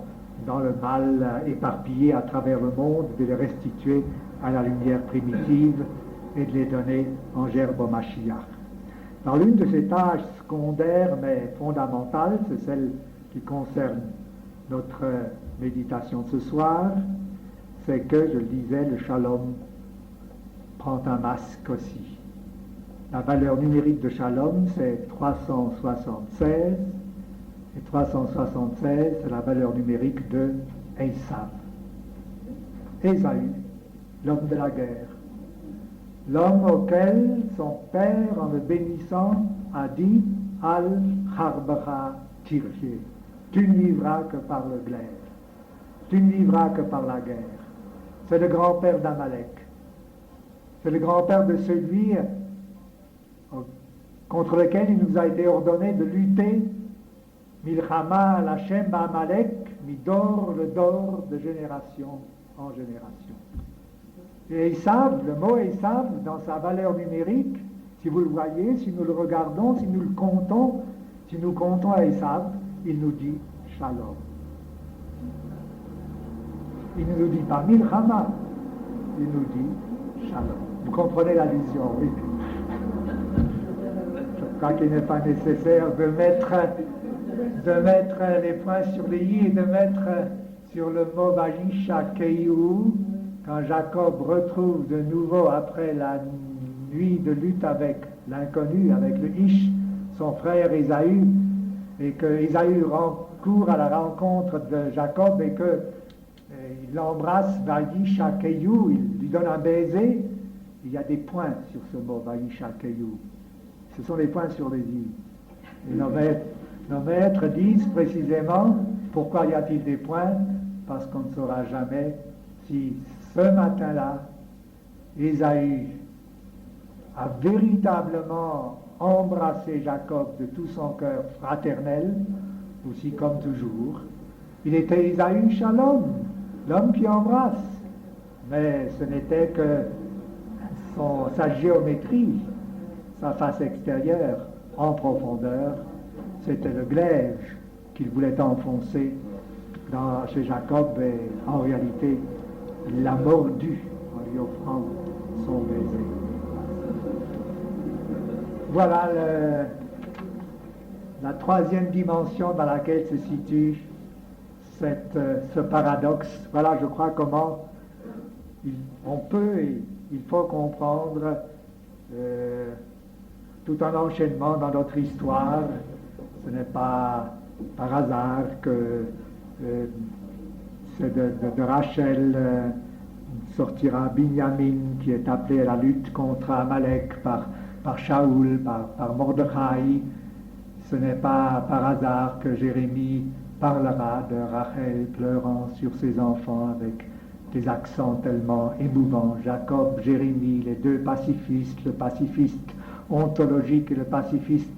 le mal éparpillé à travers le monde, de les restituer à la lumière primitive et de les donner en gerbe au Mashiach. Alors l'une de ces tâches secondaires mais fondamentales, c'est celle qui concerne notre méditation de ce soir, c'est que, je le disais, le shalom prend un masque aussi. La valeur numérique de shalom, c'est 376, et 376, c'est la valeur numérique de Esav. Ésaü, l'homme de la guerre. L'homme auquel son père, en le bénissant, a dit « Al-Harbacha Tirché » tu ne vivras que par le glaive, tu ne vivras que par la guerre. C'est le grand-père d'Amalek. C'est le grand-père de celui contre lequel il nous a été ordonné de lutter. Milchama Lachem Ba'amalek, Midor le dor de génération en génération. Et Esav, le mot Esav, dans sa valeur numérique, si vous le voyez, si nous le regardons, si nous le comptons, si nous comptons à Esav, il nous dit Shalom. Il ne nous dit pas Milchama, il nous dit Shalom. Vous comprenez l'allusion, oui. Je crois qu'il n'est pas nécessaire de mettre les points sur les i et de mettre sur le mot Vayisha Keihu, quand Jacob retrouve de nouveau, après la nuit de lutte avec l'inconnu, avec le Ish, son frère Ésaü, et que Ésaü court à la rencontre de Jacob et qu'il l'embrasse, Vayisha Keihu, il lui donne un baiser, il y a des points sur ce mot Vayisha Keihu. Ce sont des points sur les i. Et nos maîtres disent précisément pourquoi y a-t-il des points? Parce qu'on ne saura jamais si ce matin-là, Ésaü a véritablement embrassé Jacob de tout son cœur fraternel, ou si, comme toujours, il était Ésaü Shalom, l'homme qui embrasse. Mais ce n'était que sa géométrie, sa face extérieure. en profondeur. C'était le glaive qu'il voulait enfoncer chez Jacob, et en réalité, il l'a mordu en lui offrant son baiser. Voilà la troisième dimension dans laquelle se situe ce paradoxe. Voilà, je crois, comment on peut et il faut comprendre tout un enchaînement dans notre histoire. Ce n'est pas par hasard que c'est de Rachel sortira Binyamin, qui est appelé à la lutte contre Amalek par Shaoul, par Mordechai. Ce n'est pas par hasard que Jérémie parlera de Rachel pleurant sur ses enfants avec des accents tellement émouvants. Jacob, Jérémie, les deux pacifistes, le pacifiste ontologique et le pacifiste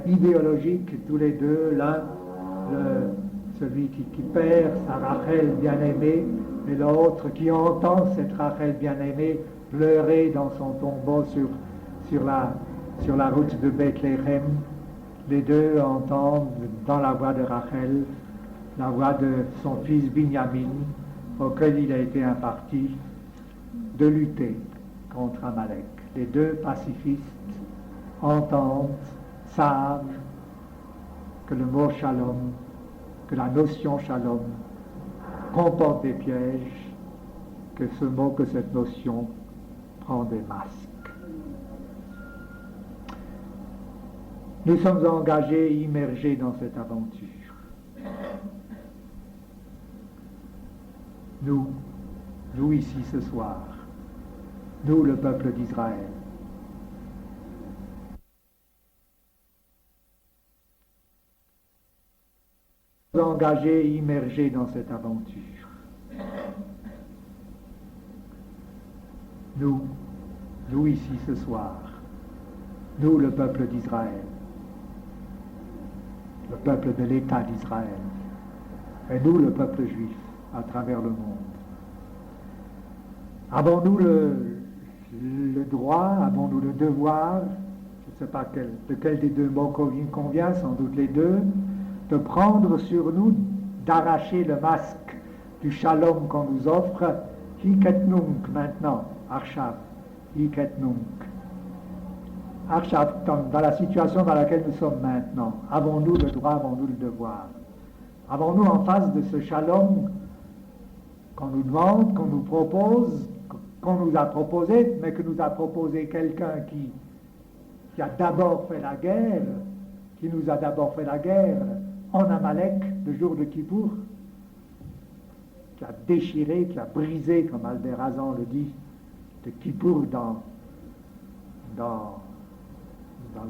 idéologique, tous les deux, l'un, celui qui perd sa Rachel bien-aimée, et l'autre qui entend cette Rachel bien-aimée pleurer dans son tombeau sur la route de Bethléem. Les deux entendent dans la voix de Rachel la voix de son fils Binyamin, auquel il a été imparti de lutter contre Amalek. Les deux pacifistes entendent, savent que le mot shalom, que la notion shalom comporte des pièges, que ce mot, que cette notion prend des masques. Nous sommes engagés, immergés dans cette aventure. Nous ici ce soir, nous le peuple d'Israël. Engagés, immergés dans cette aventure. Nous ici ce soir, nous le peuple d'Israël, le peuple de l'État d'Israël, et nous le peuple juif à travers le monde. Avons-nous le droit, avons-nous le devoir, je ne sais pas lequel des deux mots convient, sans doute les deux, de prendre sur nous, d'arracher le masque du shalom qu'on nous offre, hiket nunc maintenant, Arshav, hiket nunc. Arshav, dans la situation dans laquelle nous sommes maintenant, avons-nous le droit, avons-nous le devoir? Avons-nous en face de ce shalom qu'on nous demande, qu'on nous propose, qu'on nous a proposé, mais que nous a proposé quelqu'un qui a d'abord fait la guerre, qui nous a d'abord fait la guerre en Amalek, le jour de Kippour, qui a déchiré, qui a brisé, comme Albert-Hazan le dit, de Kippour dans le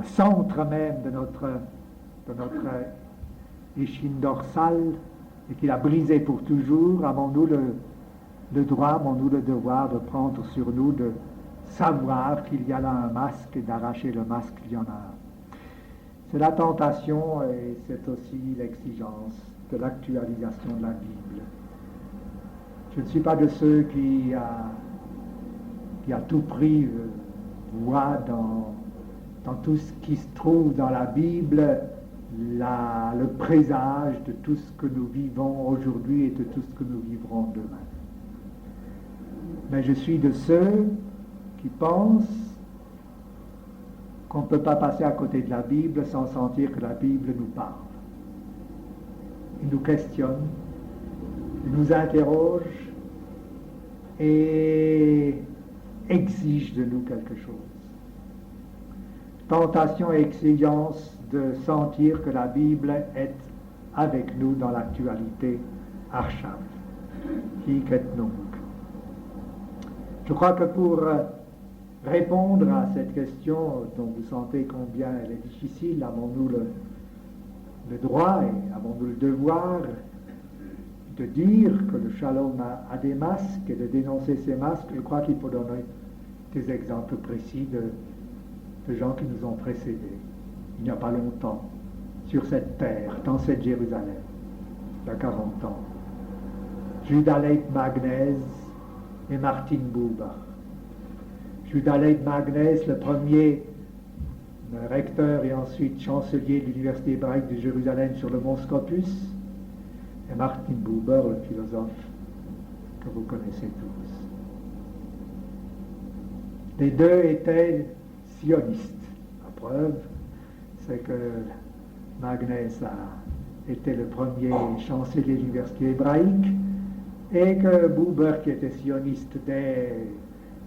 centre même de notre échine dorsale, et qu'il a brisé pour toujours. Avons-nous le droit, avons-nous le devoir de prendre sur nous, de savoir qu'il y a là un masque et d'arracher le masque, il y en a un. C'est la tentation et c'est aussi l'exigence de l'actualisation de la Bible. Je ne suis pas de ceux qui à tout prix voient dans tout ce qui se trouve dans la Bible le présage de tout ce que nous vivons aujourd'hui et de tout ce que nous vivrons demain. Mais je suis de ceux qui pensent qu'on ne peut pas passer à côté de la Bible sans sentir que la Bible nous parle. Il nous questionne, il nous interroge et exige de nous quelque chose. Tentation et exigence de sentir que la Bible est avec nous dans l'actualité. Arshav, hiket nunc. Je crois que pour répondre à cette question dont vous sentez combien elle est difficile, avons-nous le droit et avons-nous le devoir de dire que le shalom a des masques et de dénoncer ces masques? Je crois qu'il faut donner des exemples précis de gens qui nous ont précédés il n'y a pas longtemps sur cette terre, dans cette Jérusalem, il y a 40 ans. Judas Leib Magnez et Martin Buber. Judas Leib Magnès, le premier recteur et ensuite chancelier de l'Université hébraïque de Jérusalem sur le mont Scopus, et Martin Buber, le philosophe que vous connaissez tous. Les deux étaient sionistes. La preuve, c'est que Magnès a été le premier chancelier de l'Université hébraïque et que Buber, qui était sioniste dès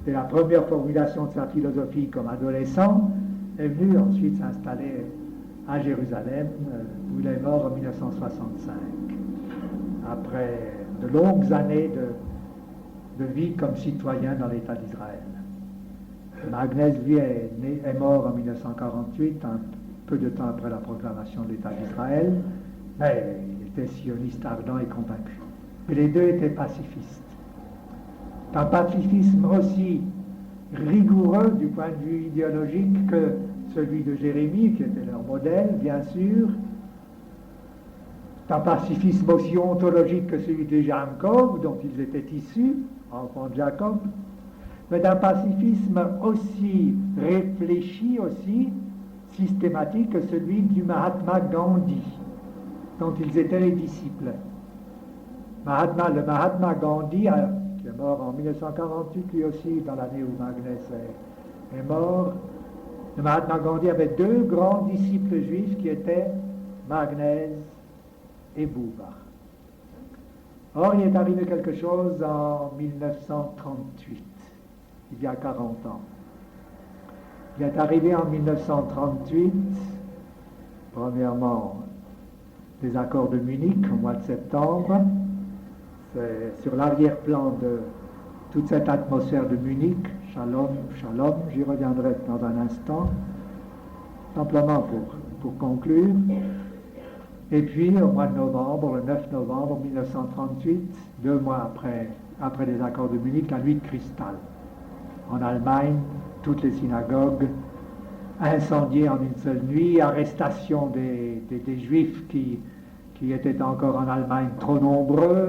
la première formulation de sa philosophie comme adolescent, est venu ensuite s'installer à Jérusalem, où il est mort en 1965, après de longues années de vie comme citoyen dans l'État d'Israël. Magnès, lui, est mort en 1948, un peu de temps après la proclamation de l'État d'Israël, mais il était sioniste ardent et convaincu. Mais les deux étaient pacifistes. Un pacifisme aussi rigoureux du point de vue idéologique que celui de Jérémie, qui était leur modèle, bien sûr. Un pacifisme aussi ontologique que celui de Jacob, dont ils étaient issus, enfants de Jacob, mais d'un pacifisme aussi réfléchi, aussi systématique que celui du Mahatma Gandhi, dont ils étaient les disciples. Le Mahatma Gandhi, qui est mort en 1948, lui aussi, dans l'année où Magnès est mort, le Mahatma Gandhi avait deux grands disciples juifs qui étaient Magnès et Buber. Or, il est arrivé quelque chose en 1938, il y a 40 ans. Il est arrivé en 1938, premièrement, les accords de Munich au mois de septembre. C'est sur l'arrière-plan de toute cette atmosphère de Munich, shalom, shalom, j'y reviendrai dans un instant, simplement pour conclure. Et puis, au mois de novembre, le 9 novembre 1938, 2 mois après les accords de Munich, la nuit de cristal. En Allemagne, toutes les synagogues incendiées en une seule nuit, arrestation des Juifs qui étaient encore en Allemagne trop nombreux,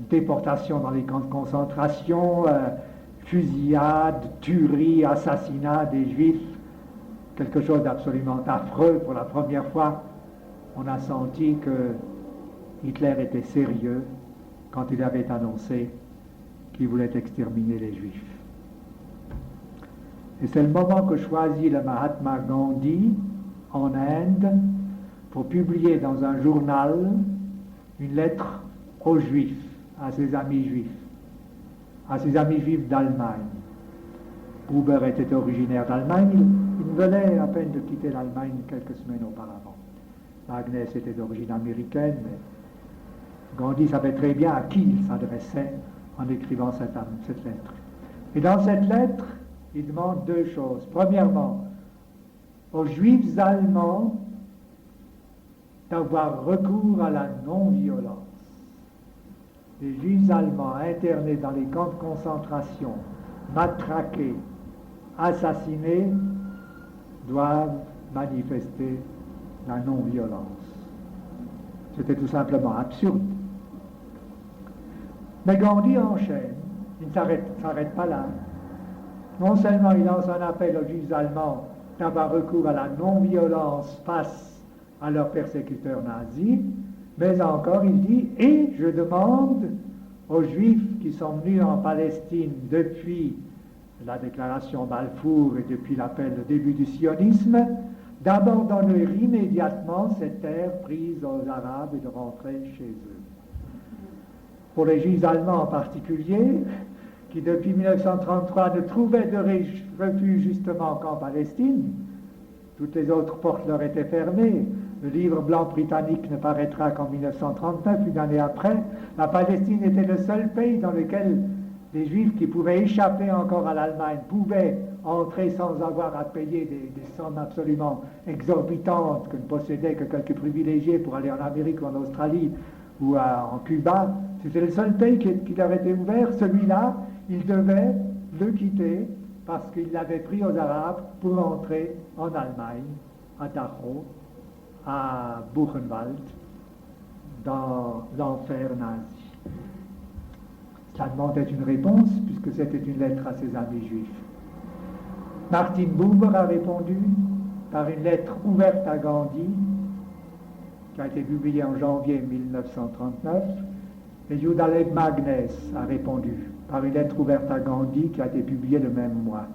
déportation dans les camps de concentration, fusillade, tuerie, assassinat des Juifs, quelque chose d'absolument affreux. Pour la première fois, on a senti que Hitler était sérieux quand il avait annoncé qu'il voulait exterminer les Juifs. Et c'est le moment que choisit le Mahatma Gandhi en Inde pour publier dans un journal une lettre aux Juifs, à ses amis juifs d'Allemagne. Buber était originaire d'Allemagne, il venait à peine de quitter l'Allemagne quelques semaines auparavant. Magnès était d'origine américaine, mais Gandhi savait très bien à qui il s'adressait en écrivant cette lettre. Et dans cette lettre, il demande deux choses. Premièrement, aux Juifs allemands d'avoir recours à la non-violence. Les Juifs allemands internés dans les camps de concentration, matraqués, assassinés, doivent manifester la non-violence. C'était tout simplement absurde. Mais Gandhi enchaîne, il ne s'arrête pas là. Non seulement il lance un appel aux Juifs allemands d'avoir recours à la non-violence face à leurs persécuteurs nazis, mais encore il dit « Et je demande aux Juifs qui sont venus en Palestine depuis la déclaration Balfour et depuis l'appel au début du sionisme, d'abandonner immédiatement cette terre prise aux Arabes et de rentrer chez eux. » Pour les Juifs allemands en particulier, qui depuis 1933 ne trouvaient de refuge justement qu'en Palestine, toutes les autres portes leur étaient fermées. Le livre blanc britannique ne paraîtra qu'en 1939, une année après. La Palestine était le seul pays dans lequel les Juifs qui pouvaient échapper encore à l'Allemagne pouvaient entrer sans avoir à payer des sommes absolument exorbitantes que ne possédaient que quelques privilégiés pour aller en Amérique ou en Australie ou en Cuba. C'était le seul pays qui leur était ouvert. Celui-là, ils devaient le quitter parce qu'ils l'avaient pris aux Arabes pour entrer en Allemagne, à Dachau, à Buchenwald, dans l'enfer nazi. Ça demandait une réponse, puisque c'était une lettre à ses amis juifs. Martin Buber a répondu par une lettre ouverte à Gandhi, qui a été publiée en janvier 1939, et Yehuda Leib Magnes a répondu par une lettre ouverte à Gandhi, qui a été publiée le même mois.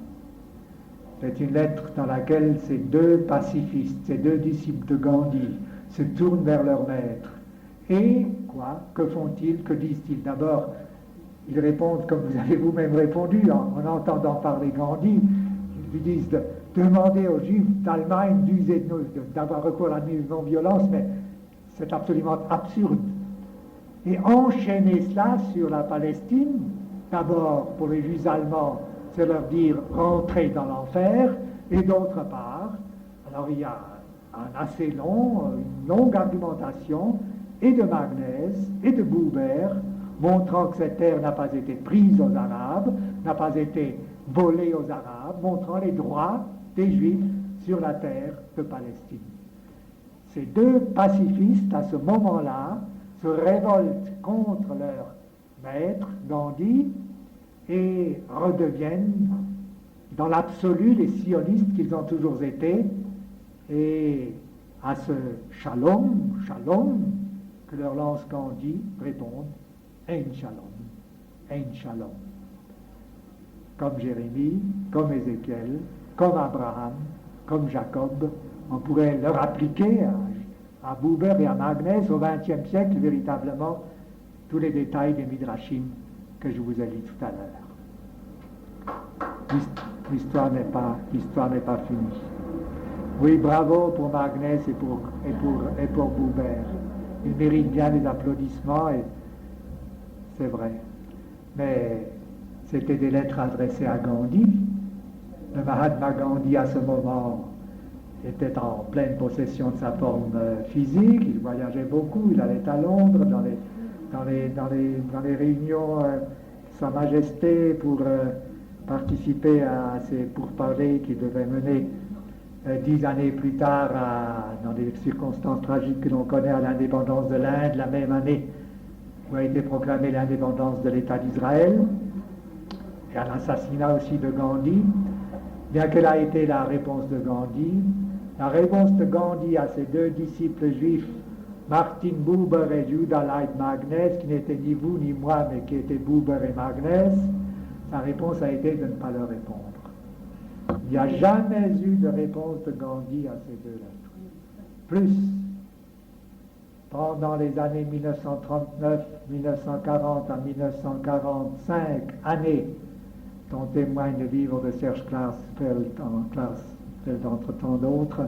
C'est une lettre dans laquelle ces deux pacifistes, ces deux disciples de Gandhi, se tournent vers leur maître. Et quoi? Que font-ils? Que disent-ils? D'abord, ils répondent comme vous avez vous-même répondu en entendant parler Gandhi. Ils lui disent de demander aux Juifs d'Allemagne d'avoir recours à la non-violence, mais c'est absolument absurde. Et enchaîner cela sur la Palestine, d'abord pour les Juifs allemands, c'est leur dire rentrez dans l'enfer, et d'autre part, alors il y a une longue argumentation, et de Magnès et de Buber, montrant que cette terre n'a pas été prise aux Arabes, n'a pas été volée aux Arabes, montrant les droits des Juifs sur la terre de Palestine. Ces deux pacifistes, à ce moment-là, se révoltent contre leur maître, Gandhi, et redeviennent, dans l'absolu, les sionistes qu'ils ont toujours été, et à ce shalom, que leur lance Gandhi, répondent Ein Shalom. Comme Jérémie, comme Ézéchiel, comme Abraham, comme Jacob, on pourrait leur appliquer à Buber et à Magnès au XXe siècle véritablement tous les détails des Midrashim que je vous ai dit tout à l'heure. L'histoire n'est pas finie. Oui, bravo pour Magnès et pour Buber. Ils méritent bien les applaudissements, et c'est vrai. Mais c'était des lettres adressées à Gandhi. Le Mahatma Gandhi, à ce moment, était en pleine possession de sa forme physique. Il voyageait beaucoup, il allait à Londres dans les réunions de Sa Majesté pour participer à ces pourparlers qui devaient mener 10 années plus tard, dans des circonstances tragiques que l'on connaît, à l'indépendance de l'Inde, la même année où a été proclamée l'indépendance de l'État d'Israël, et à l'assassinat aussi de Gandhi. Bien quelle a été la réponse de Gandhi? La réponse de Gandhi à ses deux disciples juifs, Martin Buber et Yehuda Leib Magnes, qui n'étaient ni vous ni moi, mais qui étaient Buber et Magnes, sa réponse a été de ne pas leur répondre. Il n'y a jamais eu de réponse de Gandhi à ces deux lettres. Plus, pendant les années 1939, 1940 à 1945, années dont témoigne le livre de Serge Klarsfeld, entre tant d'autres,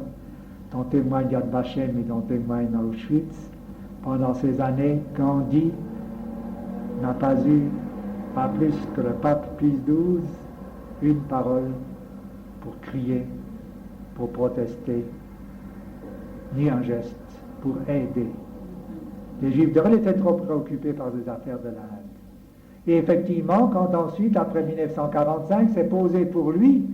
dont témoigne Yad Vashem et dont témoigne Auschwitz, pendant ces années, Gandhi n'a pas eu, pas plus que le pape Pie XII, une parole pour crier, pour protester, ni un geste pour aider. Les Juifs de Rennes étaient trop préoccupés par les affaires de l'Inde. Et effectivement, quand ensuite, après 1945, s'est posé pour lui,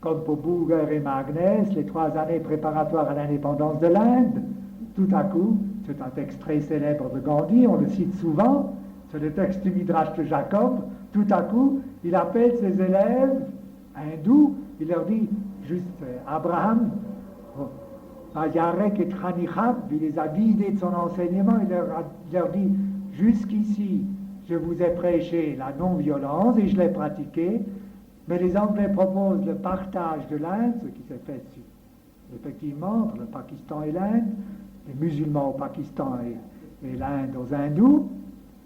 comme pour Buber et Magnès, les 3 années préparatoires à l'indépendance de l'Inde, tout à coup, c'est un texte très célèbre de Gandhi, on le cite souvent, c'est le texte du Midrash de Jacob, tout à coup, il appelle ses élèves hindous, il leur dit, juste Abraham, Yarek et Tranichab, il les a guidés de son enseignement, il leur dit, jusqu'ici, je vous ai prêché la non-violence et je l'ai pratiquée, mais les Anglais proposent le partage de l'Inde, ce qui s'est fait effectivement entre le Pakistan et l'Inde, les musulmans au Pakistan et l'Inde aux hindous,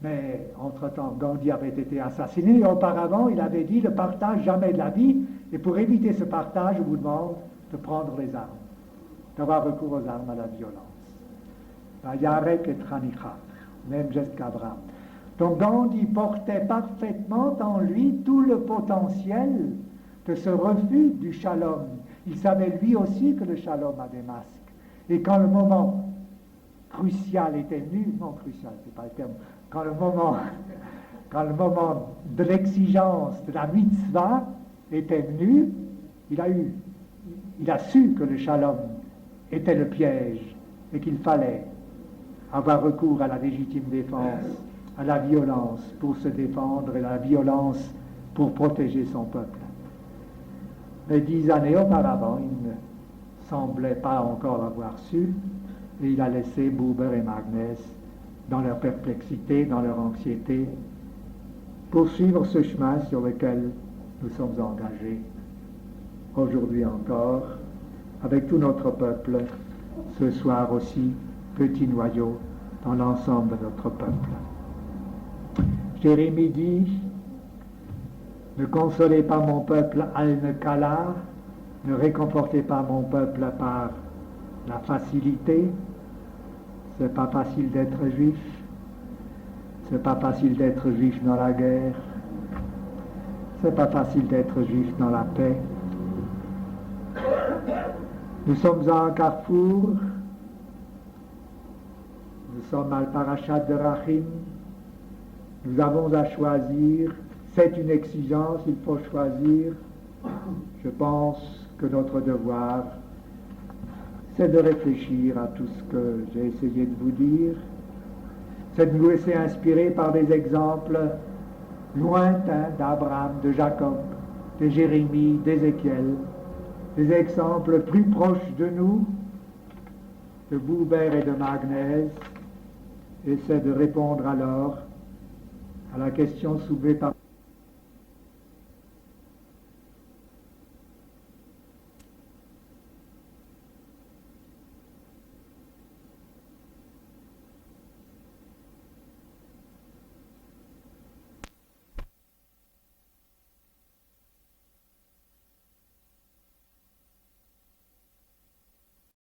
mais entre-temps Gandhi avait été assassiné et auparavant il avait dit le partage jamais de la vie, et pour éviter ce partage, je vous demande de prendre les armes, d'avoir recours aux armes à la violence. Yarek et Tranichab, même geste qu'Abraham. Donc Gandhi portait parfaitement en lui tout le potentiel de ce refus du shalom. Il savait lui aussi que le shalom a des masques. Et quand le moment crucial était venu, non crucial, c'est pas le terme, quand le moment de l'exigence de la mitzvah était venu, il a su que le shalom était le piège et qu'il fallait avoir recours à la légitime défense à la violence pour se défendre et à la violence pour protéger son peuple. Mais 10 années auparavant, il ne semblait pas encore l'avoir su, et il a laissé Buber et Magnès, dans leur perplexité, dans leur anxiété, poursuivre ce chemin sur lequel nous sommes engagés aujourd'hui encore, avec tout notre peuple, ce soir aussi, petit noyau dans l'ensemble de notre peuple. Jérémie dit, ne consolez pas mon peuple al-Nekala, ne réconfortez pas mon peuple par la facilité. C'est pas facile d'être juif, c'est pas facile d'être juif dans la guerre, c'est pas facile d'être juif dans la paix. Nous sommes à un carrefour, nous sommes à le parachat de Rachim, nous avons à choisir, c'est une exigence, il faut choisir. Je pense que notre devoir, c'est de réfléchir à tout ce que j'ai essayé de vous dire, c'est de nous laisser inspirer par des exemples lointains d'Abraham, de Jacob, de Jérémie, d'Ézéchiel, des exemples plus proches de nous, de Buber et de Magnès, et c'est de répondre alors à la question soulevée par